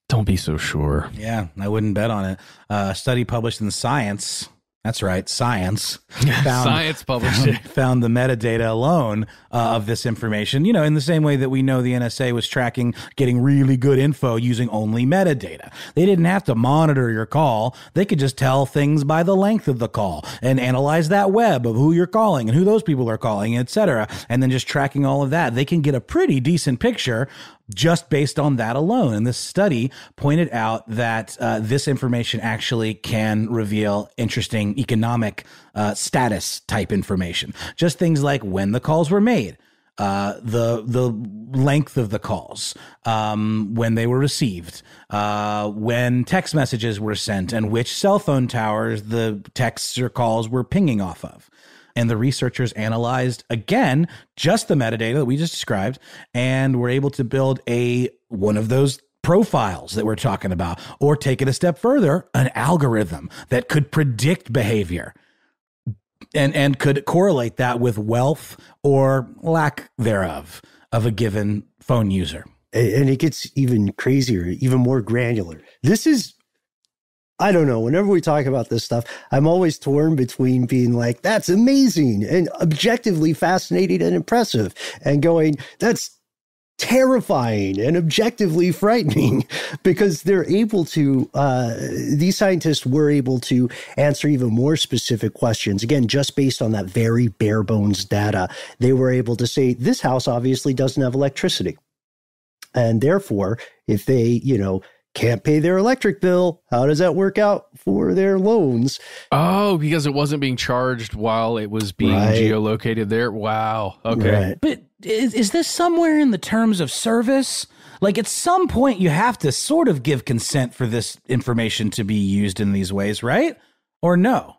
Don't be so sure. Yeah, I wouldn't bet on it. A study published in Science, that's right, Science. Science published it. Found the metadata alone of this information, you know, in the same way that we know the NSA was tracking, getting really good info using only metadata. They didn't have to monitor your call. They could just tell things by the length of the call and analyze that web of who you're calling and who those people are calling, et cetera. And then just tracking all of that, they can get a pretty decent picture just based on that alone. And this study pointed out that this information actually can reveal interesting economic status type information. Just things like when the calls were made, the length of the calls, when they were received, when text messages were sent, and which cell phone towers the texts or calls were pinging off of. And the researchers analyzed, again, just the metadata that we just described, and were able to build one of those profiles that we're talking about, or take it a step further, an algorithm that could predict behavior and could correlate that with wealth or lack thereof of a given phone user. And it gets even crazier, even more granular. This is... I don't know. Whenever we talk about this stuff, I'm always torn between being like, that's amazing and objectively fascinating and impressive, and going, that's terrifying and objectively frightening, because they're able to, these scientists were able to answer even more specific questions. Again, just based on that very bare bones data, they were able to say, this house obviously doesn't have electricity. And therefore, if they, can't pay their electric bill. How does that work out for their loans? Oh, because it wasn't being charged while it was being geolocated there. Wow. Okay. Right. But is this somewhere in the terms of service? Like at some point you have to sort of give consent for this information to be used in these ways, right? Or no?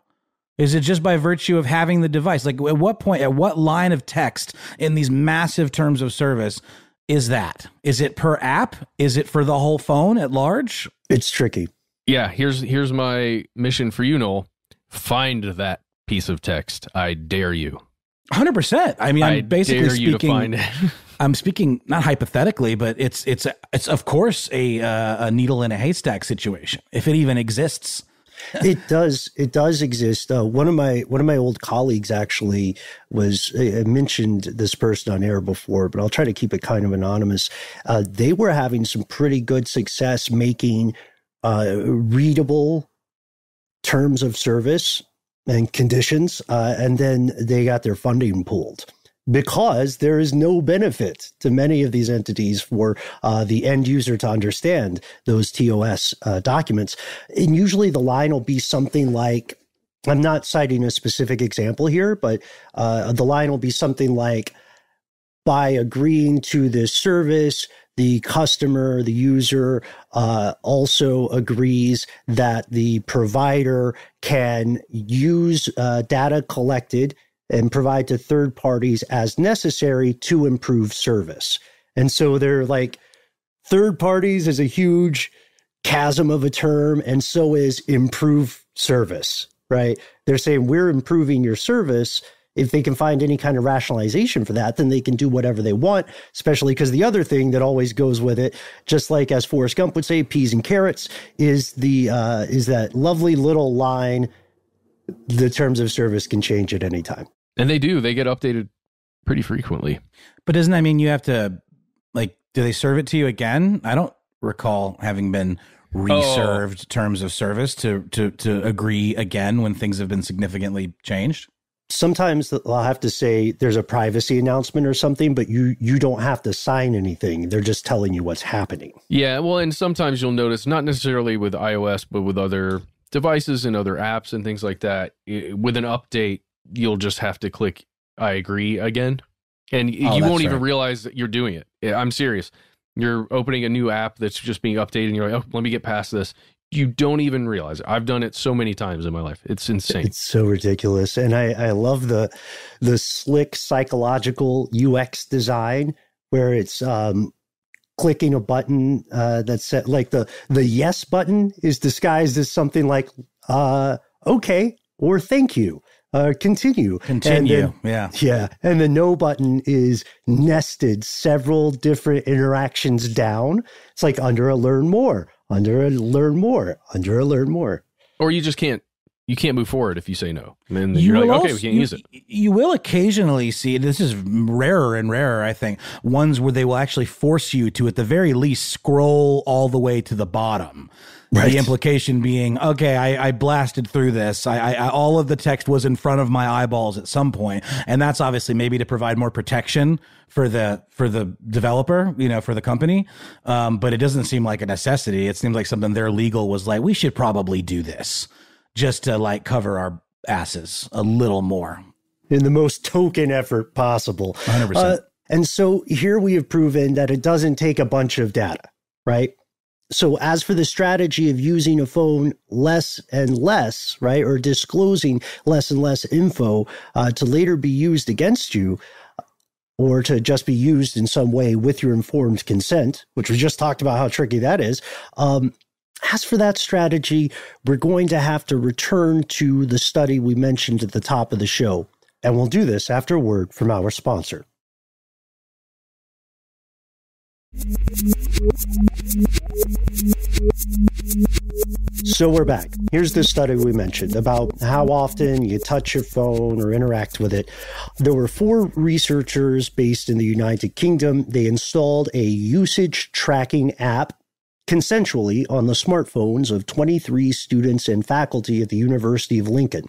Is it just by virtue of having the device? Like at what point, at what line of text in these massive terms of service is that? Is it per app? Is it for the whole phone at large? It's tricky. Yeah, here's my mission for you, Noel. Find that piece of text. I dare you. 100%. I mean, I'm basically dare you speaking. To find it. I'm speaking not hypothetically, but it's of course a needle in a haystack situation, if it even exists. It does exist. One of my old colleagues actually mentioned this person on air before, but I'll try to keep it kind of anonymous. They were having some pretty good success making readable terms of service and conditions, and then they got their funding pulled, because there is no benefit to many of these entities for the end user to understand those TOS documents. And usually the line will be something like, I'm not citing a specific example here, but the line will be something like, by agreeing to this service, the customer, the user, also agrees that the provider can use data collected and provide to third parties as necessary to improve service. And so they're like, third parties is a huge chasm of a term, and so is improve service, right? They're saying we're improving your service. If they can find any kind of rationalization for that, then they can do whatever they want, especially because the other thing that always goes with it, just like as Forrest Gump would say, peas and carrots, is that lovely little line, the terms of service can change at any time. And they do. They get updated pretty frequently. But doesn't that mean you have to, like, do they serve it to you again? I don't recall having been reserved terms of service to agree again when things have been significantly changed. Sometimes I'll have to say there's a privacy announcement or something, but you don't have to sign anything. They're just telling you what's happening. Yeah, well, and sometimes you'll notice, not necessarily with iOS, but with other devices and other apps and things like that, with an update, you'll just have to click I agree again. And you won't even realize that you're doing it. I'm serious. You're opening a new app that's just being updated and you're like, oh, let me get past this. You don't even realize it. I've done it so many times in my life. It's insane. It's so ridiculous. And I love the slick psychological UX design where it's clicking a button that's set, like the yes button is disguised as something like okay or thank you. Continue. Then, Yeah. And the no button is nested several different interactions down. It's like under a learn more, under a learn more, under a learn more. Or you just can't move forward if you say no. And then you're like, okay, we can't use it. You will occasionally see, this is rarer and rarer, I think, ones where they will actually force you to, at the very least, scroll all the way to the bottom. Right. The implication being, okay, I blasted through this. I all of the text was in front of my eyeballs at some point, and that's obviously maybe to provide more protection for the developer, for the company. But it doesn't seem like a necessity. It seems like something their legal was like, we should probably do this just to like cover our asses a little more in the most token effort possible. 100%. And so here we have proven that it doesn't take a bunch of data, right? So as for the strategy of using a phone less and less, right, or disclosing less and less info to later be used against you, or to just be used in some way with your informed consent, which we just talked about how tricky that is. As for that strategy, we're going to have to return to the study we mentioned at the top of the show, and we'll do this after a word from our sponsor. So we're back. Here's the study we mentioned about how often you touch your phone or interact with it. There were 4 researchers based in the United Kingdom. They installed a usage tracking app consensually on the smartphones of 23 students and faculty at the University of Lincoln.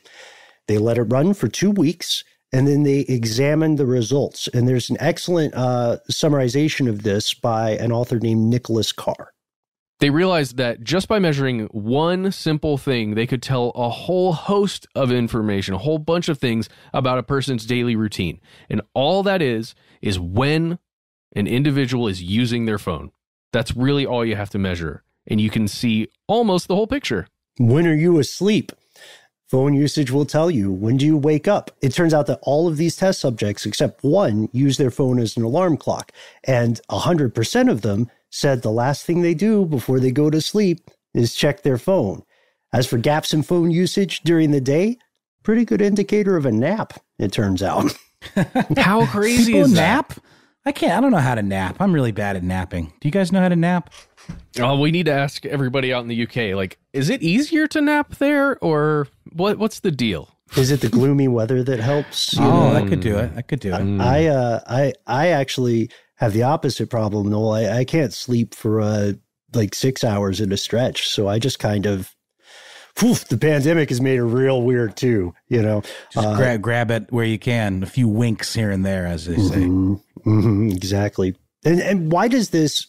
They let it run for 2 weeks, and then they examined the results. And there's an excellent summarization of this by an author named Nicholas Carr. They realized that just by measuring one simple thing, they could tell a whole host of information, a whole bunch of things about a person's daily routine. And all that is when an individual is using their phone. That's really all you have to measure. And you can see almost the whole picture. When are you asleep? Phone usage will tell you. When do you wake up? It turns out that all of these test subjects, except one, use their phone as an alarm clock. And 100% of them said the last thing they do before they go to sleep is check their phone. As for gaps in phone usage during the day, pretty good indicator of a nap, it turns out. How crazy People is nap? that? I don't know how to nap. I'm really bad at napping. Do you guys know how to nap? Oh, we need to ask everybody out in the UK, like, is it easier to nap there, or what's the deal? Is it the gloomy weather that helps? That could do it. That could do it. I actually have the opposite problem, Noel. I can't sleep for like 6 hours in a stretch. So I just kind of, the pandemic has made it real weird too, you know. Just grab it where you can. A few winks here and there, as they say. Exactly. And why does this,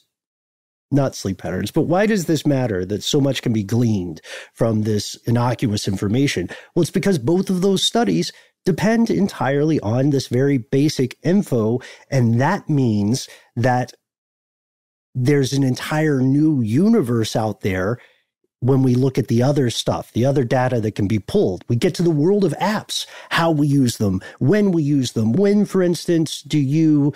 not sleep patterns, but why does this matter that so much can be gleaned from this innocuous information? Well, it's because both of those studies depend entirely on this very basic info. And that means that there's an entire new universe out there when we look at the other stuff, the other data that can be pulled. We get to the world of apps, how we use them, when we use them. When, for instance, do you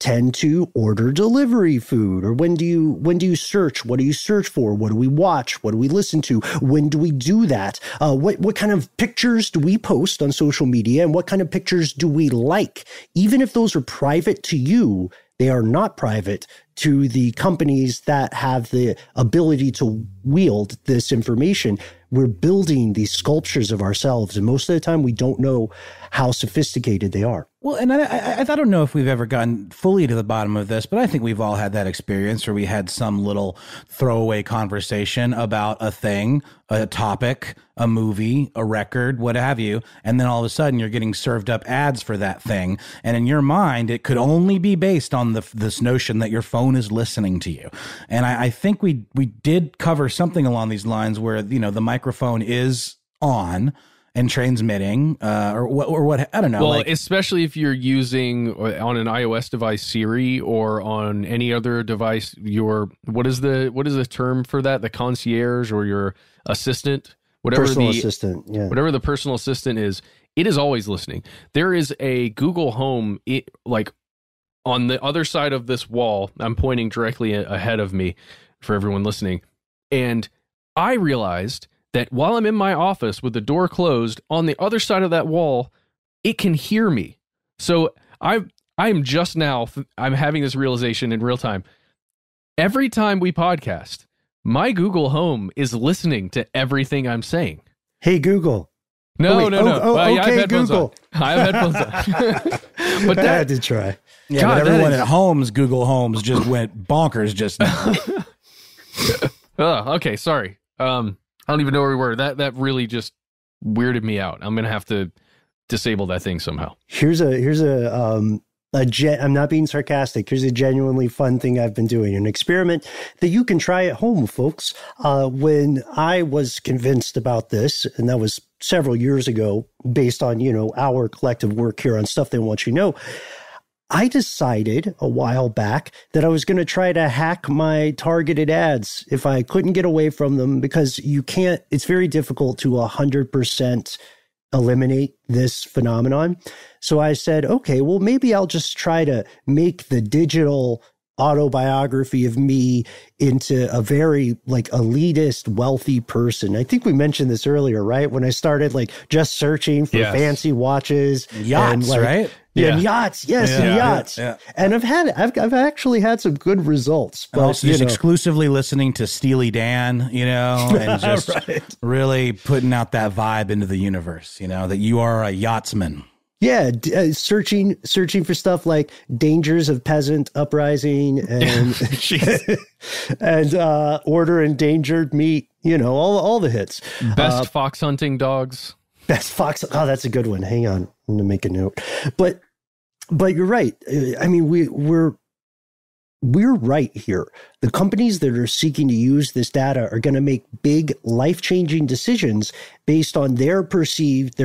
tend to order delivery food? Or when do you search? What do you search for? What do we watch? What do we listen to? When do we do that? What kind of pictures do we post on social media? And what kind of pictures do we like? Even if those are private to you, they are not private to the companies that have the ability to wield this information. We're building these sculptures of ourselves, and most of the time we don't know how sophisticated they are. Well, and I don't know if we've ever gotten fully to the bottom of this, but I think we've all had that experience where we had some little throwaway conversation about a thing, a topic, a movie, a record, what have you, and then all of a sudden you're getting served up ads for that thing, and in your mind it could only be based on this notion that your phone is listening to you. And I think we did cover something along these lines where, you know, the microphone is on and transmitting, or what, I don't know. Well, especially if you're using on an iOS device Siri, or on any other device, what is the term for that? The concierge or your assistant, whatever personal assistant, yeah. Whatever the personal assistant is, it is always listening. There is a Google Home, like on the other side of this wall. I'm pointing directly ahead of me for everyone listening, and I realized that while I'm in my office with the door closed, on the other side of that wall, it can hear me. So I'm having this realization in real time. Every time we podcast, my Google Home is listening to everything I'm saying. Hey, Google. No. Okay, Google. I have headphones on. But I had to try. Yeah, God, but everyone at home's Google Homes just went bonkers just now. Okay, sorry. I don't even know where we were. That really just weirded me out. I'm gonna have to disable that thing somehow. Here's I'm not being sarcastic. Here's a genuinely fun thing I've been doing, an experiment that you can try at home, folks. When I was convinced about this, and that was several years ago, based on, you know, our collective work here on Stuff They Want You Know, I decided a while back that I was going to try to hack my targeted ads if I couldn't get away from them, because it's very difficult to 100% eliminate this phenomenon. So I said, okay, well, maybe I'll just try to make the digital autobiography of me into a very like elitist, wealthy person. I think we mentioned this earlier, right? When I started like just searching for fancy watches, yachts, and, right? Yeah, and yachts. Yes, and yachts. Yeah. And I've actually had some good results. But, and also just exclusively listening to Steely Dan, you know, and just really putting out that vibe into the universe, you know, that you are a yachtsman. Yeah, searching for stuff like dangers of peasant uprising and and order endangered meat. You know, all the hits. Best fox hunting dogs. Best fox. Oh, that's a good one. Hang on, I'm gonna make a note. But you're right. I mean, we're we're right here. The companies that are seeking to use this data are going to make big, life-changing decisions based on their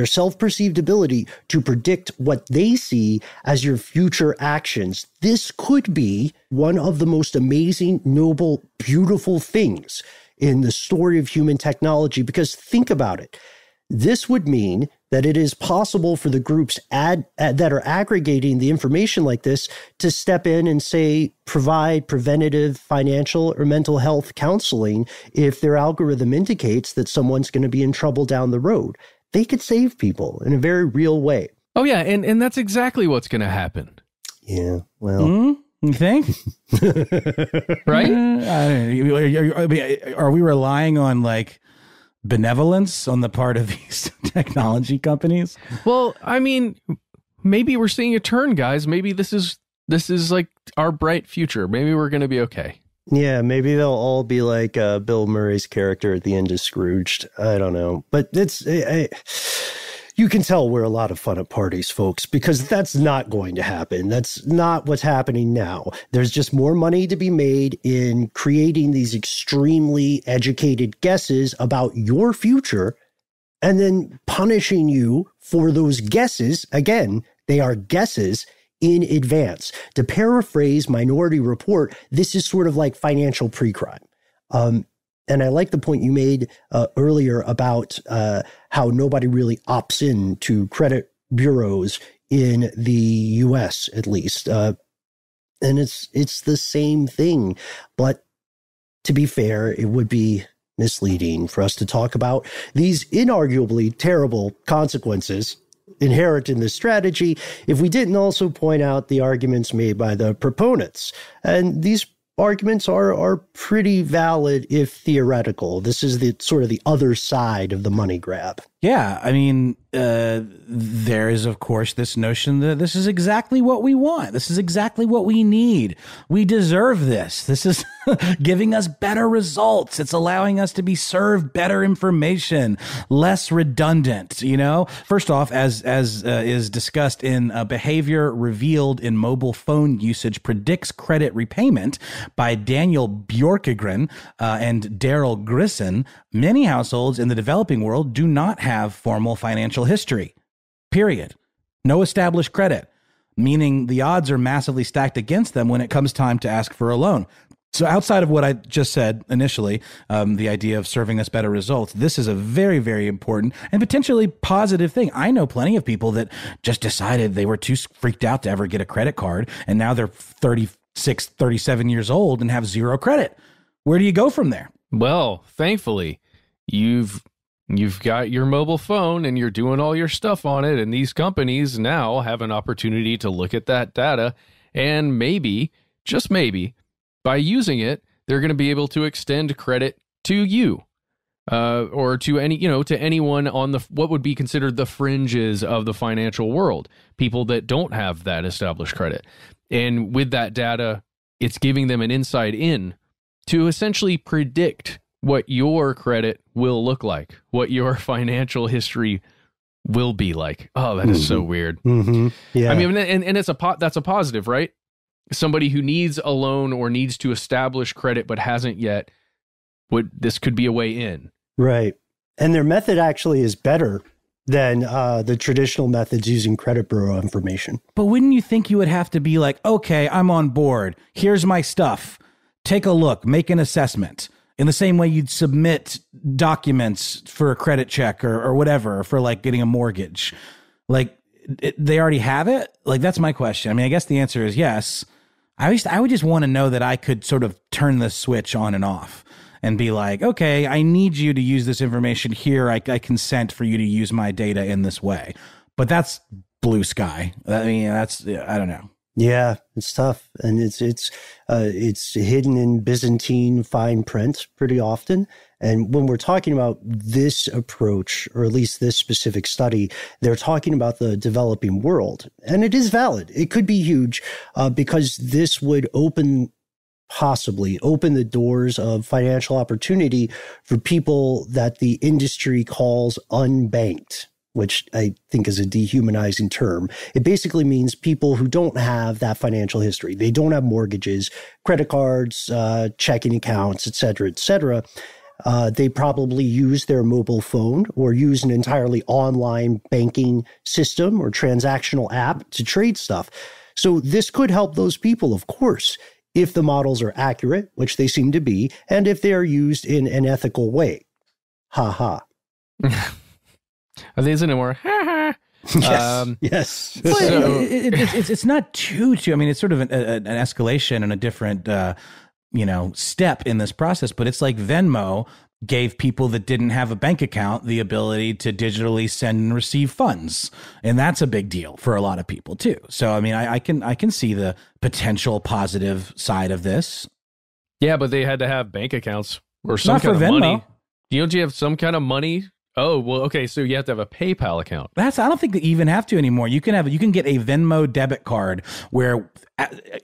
self-perceived ability to predict what they see as your future actions. This could be one of the most amazing, noble, beautiful things in the story of human technology, because think about it. This would mean that it is possible for the groups that are aggregating the information like this to step in and, say, provide preventative financial or mental health counseling if their algorithm indicates that someone's going to be in trouble down the road. They could save people in a very real way. Oh, yeah, and that's exactly what's going to happen. Yeah, well... You think? Right? Are we relying on, like, benevolence on the part of these technology companies? Well, I mean, maybe we're seeing a turn, guys. Maybe this is like our bright future. Maybe we're going to be okay. Yeah, maybe they'll all be like Bill Murray's character at the end of Scrooged. I don't know. But you can tell we're a lot of fun at parties, folks, because that's not going to happen. That's not what's happening now. There's just more money to be made in creating these extremely educated guesses about your future and then punishing you for those guesses. Again, they are guesses in advance. To paraphrase Minority Report, this is sort of like financial pre-crime. And I like the point you made earlier about how nobody really opts in to credit bureaus in the U.S., at least. And it's the same thing. But to be fair, it would be misleading for us to talk about these inarguably terrible consequences inherent in this strategy if we didn't also point out the arguments made by the proponents. And these arguments are pretty valid if theoretical. This is the sort of the other side of the money grab. Yeah, I mean, there is, of course, this notion that this is exactly what we want. This is exactly what we need. We deserve this. This is giving us better results. It's allowing us to be served better information, less redundant, you know? First off, as is discussed in Behavior Revealed in Mobile Phone Usage Predicts Credit Repayment by Daniel Bjorkegren and Daryl Grisson, many households in the developing world do not have formal financial history, period. No established credit, meaning the odds are massively stacked against them when it comes time to ask for a loan. So outside of what I just said initially, the idea of serving us better results, this is a very, very important and potentially positive thing. I know plenty of people that just decided they were too freaked out to ever get a credit card, and now they're 36, 37 years old and have zero credit. Where do you go from there? Well, thankfully, you've got your mobile phone and you're doing all your stuff on it. And these companies now have an opportunity to look at that data. And maybe, just maybe, by using it, they're going to be able to extend credit to you or to to anyone on what would be considered the fringes of the financial world, people that don't have that established credit. And with that data, it's giving them an insight in to essentially predict what your credit will look like, what your financial history will be like. Oh, that is so weird. Mm-hmm. Yeah. I mean, and that's a positive, right? Somebody who needs a loan or needs to establish credit but hasn't yet, this could be a way in. Right. And their method actually is better than the traditional methods using credit bureau information. But wouldn't you think you would have to be like, okay, I'm on board. Here's my stuff. Take a look, make an assessment. In the same way you'd submit documents for a credit check or whatever, for like getting a mortgage. Like, they already have it? Like, that's my question. I mean, I guess the answer is yes. I would just want to know that I could sort of turn the switch on and off and be like, okay, I need you to use this information here. I consent for you to use my data in this way. But that's blue sky. I mean, I don't know. Yeah, it's tough. And it's hidden in Byzantine fine print pretty often. And when we're talking about this approach, or at least this specific study, they're talking about the developing world. And it is valid. It could be huge because this would possibly open the doors of financial opportunity for people that the industry calls unbanked. which I think is a dehumanizing term. It basically means people who don't have that financial history. They don't have mortgages, credit cards, checking accounts, et cetera, et cetera. They probably use their mobile phone or use an entirely online banking system or transactional app to trade stuff. So this could help those people, of course, if the models are accurate, which they seem to be, and if they are used in an ethical way. Ha ha. I think it's anymore. Ha ha. Yes. So, it's not too. I mean, it's sort of an escalation and a different, step in this process. But it's like Venmo gave people that didn't have a bank account the ability to digitally send and receive funds, and that's a big deal for a lot of people too. So, I mean, I can see the potential positive side of this. Yeah, but they had to have bank accounts or some kind of Venmo. money. Don't you have some kind of money? Oh, well, okay, so you have to have a PayPal account. I don't think they even have to anymore. You can get a Venmo debit card where,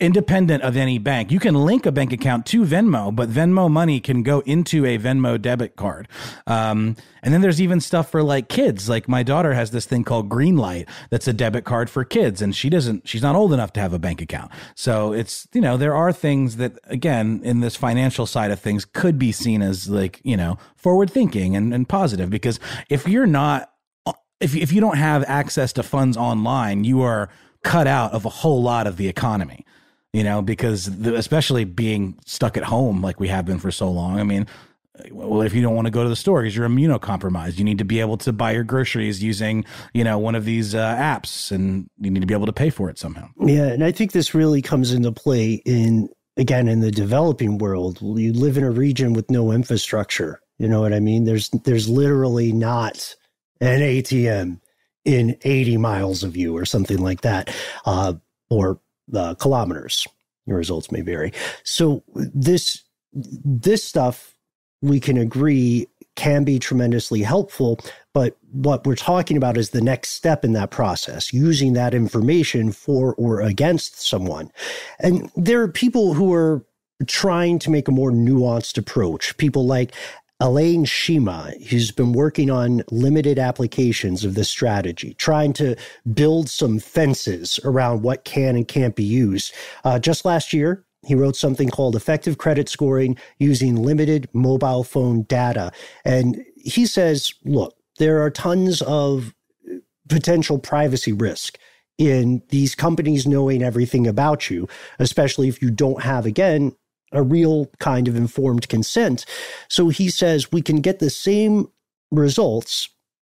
independent of any bank, you can link a bank account to Venmo, but Venmo money can go into a Venmo debit card. And then there's even stuff for like kids. Like my daughter has this thing called Greenlight that's a debit card for kids, and she's not old enough to have a bank account. So it's, there are things that, again, in this financial side of things could be seen as like, forward thinking and positive, because if you don't have access to funds online, you are cut out of a whole lot of the economy, because especially being stuck at home like we have been for so long. I mean, well, if you don't want to go to the store because you're immunocompromised, you need to be able to buy your groceries using, one of these apps, and you need to be able to pay for it somehow. Yeah, and I think this really comes into play in the developing world. You live in a region with no infrastructure. You know what I mean? There's literally not an ATM in 80 miles of you or something like that, or kilometers. Your results may vary. So this stuff, we can agree, can be tremendously helpful. But what we're talking about is the next step in that process, using that information for or against someone. And there are people who are trying to make a more nuanced approach. People like Elaine Shima, who's been working on limited applications of this strategy, trying to build some fences around what can and can't be used. Just last year, he wrote something called Effective Credit Scoring Using Limited Mobile Phone Data. And he says, look, there are tons of potential privacy risk in these companies knowing everything about you, especially if you don't have, again, a real kind of informed consent. So he says we can get the same results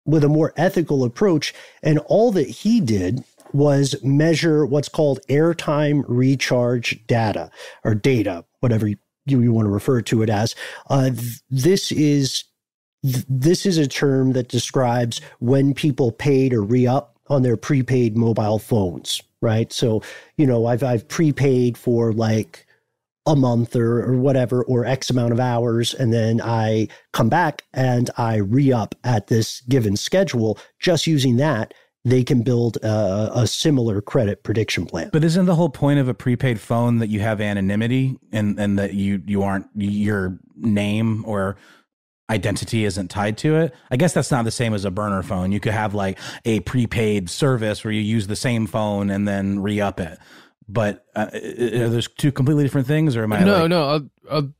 with a more ethical approach. And all that he did was measure what's called airtime recharge data, or data, whatever you want to refer to it as. This is a term that describes when people paid or re-up on their prepaid mobile phones, right? So, I've prepaid for like a month or whatever, or X amount of hours, and then I come back and I re-up at this given schedule. Just using that, they can build a similar credit prediction plan. But isn't the whole point of a prepaid phone that you have anonymity and that you aren't, your name or identity isn't tied to it? I guess that's not the same as a burner phone. You could have like a prepaid service where you use the same phone and then re-up it. But are those two completely different things, or am I? No.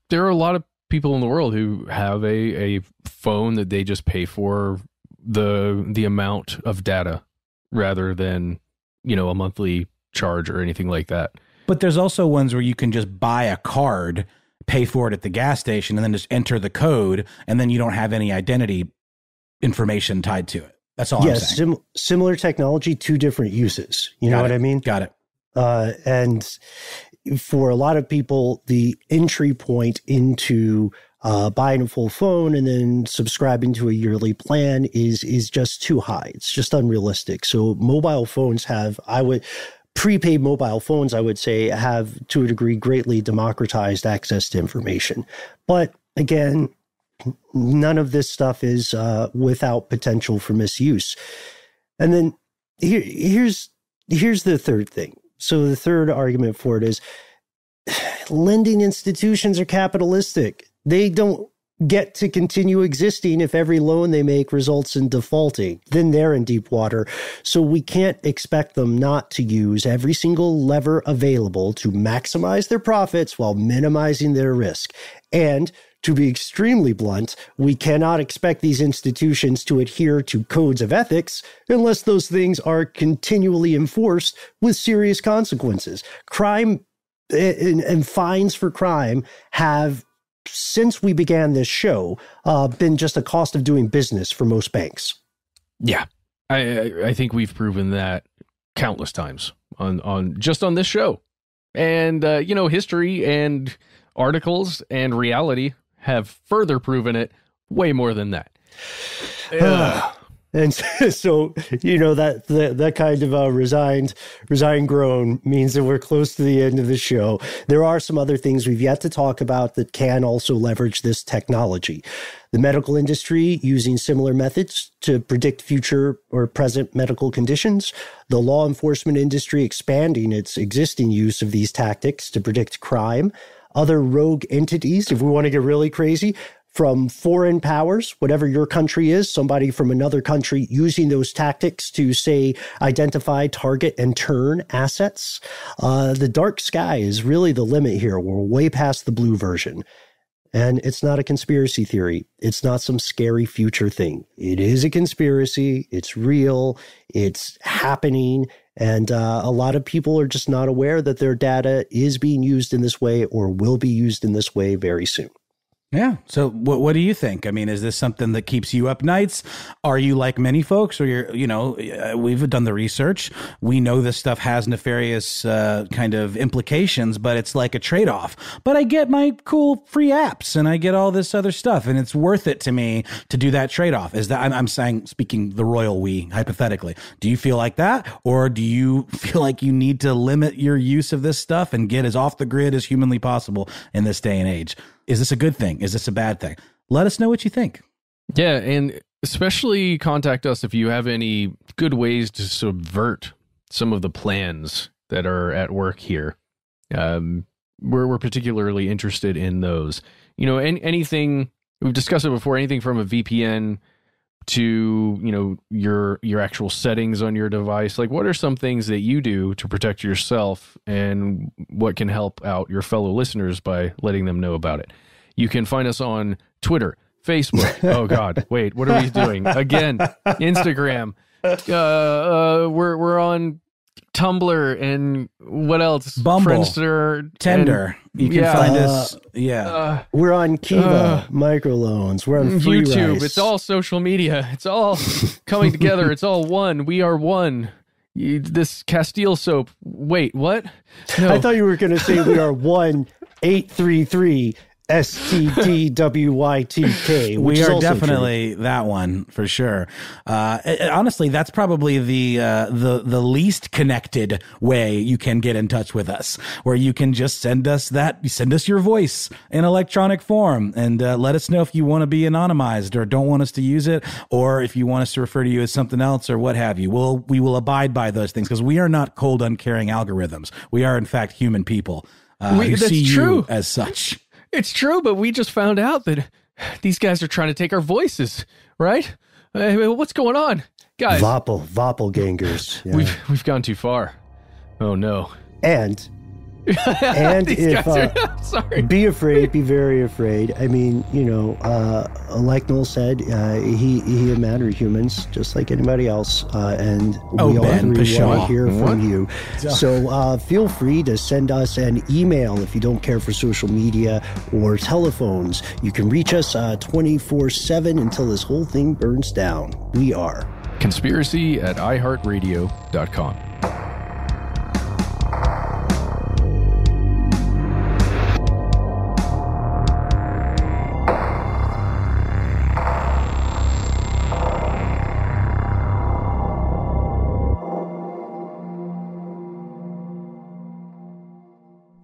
There are a lot of people in the world who have a phone that they just pay for the amount of data rather than, a monthly charge or anything like that. But there's also ones where you can just buy a card, pay for it at the gas station, and then just enter the code, and then you don't have any identity information tied to it. That's all I'm saying. Similar technology, two different uses. You know what I mean? Got it. And for a lot of people, the entry point into buying a full phone and then subscribing to a yearly plan is just too high. It's just unrealistic. So mobile phones prepaid mobile phones, I would say, have to a degree greatly democratized access to information. But again, none of this stuff is without potential for misuse. And then here's the third thing. So the third argument for it is lending institutions are capitalistic. They don't get to continue existing if every loan they make results in defaulting. Then they're in deep water. So we can't expect them not to use every single lever available to maximize their profits while minimizing their risk. And to be extremely blunt, we cannot expect these institutions to adhere to codes of ethics unless those things are continually enforced with serious consequences. Crime and fines for crime have, since we began this show, been just a cost of doing business for most banks. Yeah, I think we've proven that countless times on just on this show. And, history and articles and reality have further proven it way more than that. And so, that kind of resigned groan means that we're close to the end of the show. There are some other things we've yet to talk about that can also leverage this technology. The medical industry using similar methods to predict future or present medical conditions. The law enforcement industry expanding its existing use of these tactics to predict crime. Other rogue entities, if we want to get really crazy, from foreign powers, whatever your country is, somebody from another country using those tactics to, say, identify, target, and turn assets. The dark sky is really the limit here. We're way past the blue version. And it's not a conspiracy theory. It's not some scary future thing. It is a conspiracy. It's real. It's happening. And a lot of people are just not aware that their data is being used in this way or will be used in this way very soon. Yeah. So what do you think? I mean, is this something that keeps you up nights? Are you like many folks, or we've done the research. We know this stuff has nefarious kind of implications, but it's like a trade-off. But I get my cool free apps and I get all this other stuff, and it's worth it to me to do that trade-off. Is that I'm saying, speaking the royal we, hypothetically, do you feel like that? Or do you feel like you need to limit your use of this stuff and get as off the grid as humanly possible in this day and age? Is this a good thing? Is this a bad thing? Let us know what you think. Yeah, and especially contact us if you have any good ways to subvert some of the plans that are at work here. We're particularly interested in those. Anything, we've discussed it before, anything from a VPN to, your actual settings on your device. Like, what are some things that you do to protect yourself, and what can help out your fellow listeners by letting them know about it? You can find us on Twitter, Facebook. Oh God, wait, what are we doing again? Instagram. We're on Tumblr, and what else? Bumble, Friendster, Tinder. You can find us. We're on Kiva, microloans. We're on Free YouTube. Rice. It's all social media. It's all coming together. It's all one. We are one. This Castile soap. Wait, what? No. I thought you were going to say we are 1-833 stdwytk. We are definitely true. That one for sure. Honestly, that's probably the least connected way you can get in touch with us, where you can just send us your voice in electronic form, and let us know if you want to be anonymized or don't want us to use it, or if you want us to refer to you as something else or what have you. We will abide by those things, because we are not cold, uncaring algorithms. We are in fact human people who see you as such. It's true, but we just found out that these guys are trying to take our voices, right? What's going on? Guys. Doppelgangers. Yeah. We've gone too far. Oh, no. And if, sorry. Be afraid, be very afraid. I mean, like Noel said, he and Matt are humans, just like anybody else. And we all want to hear from you. So feel free to send us an email if you don't care for social media or telephones. You can reach us 24/7 until this whole thing burns down. We are conspiracy@iHeartRadio.com.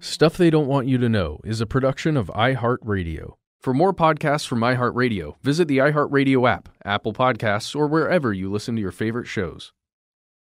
Stuff They Don't Want You to Know is a production of iHeartRadio. For more podcasts from iHeartRadio, visit the iHeartRadio app, Apple Podcasts, or wherever you listen to your favorite shows.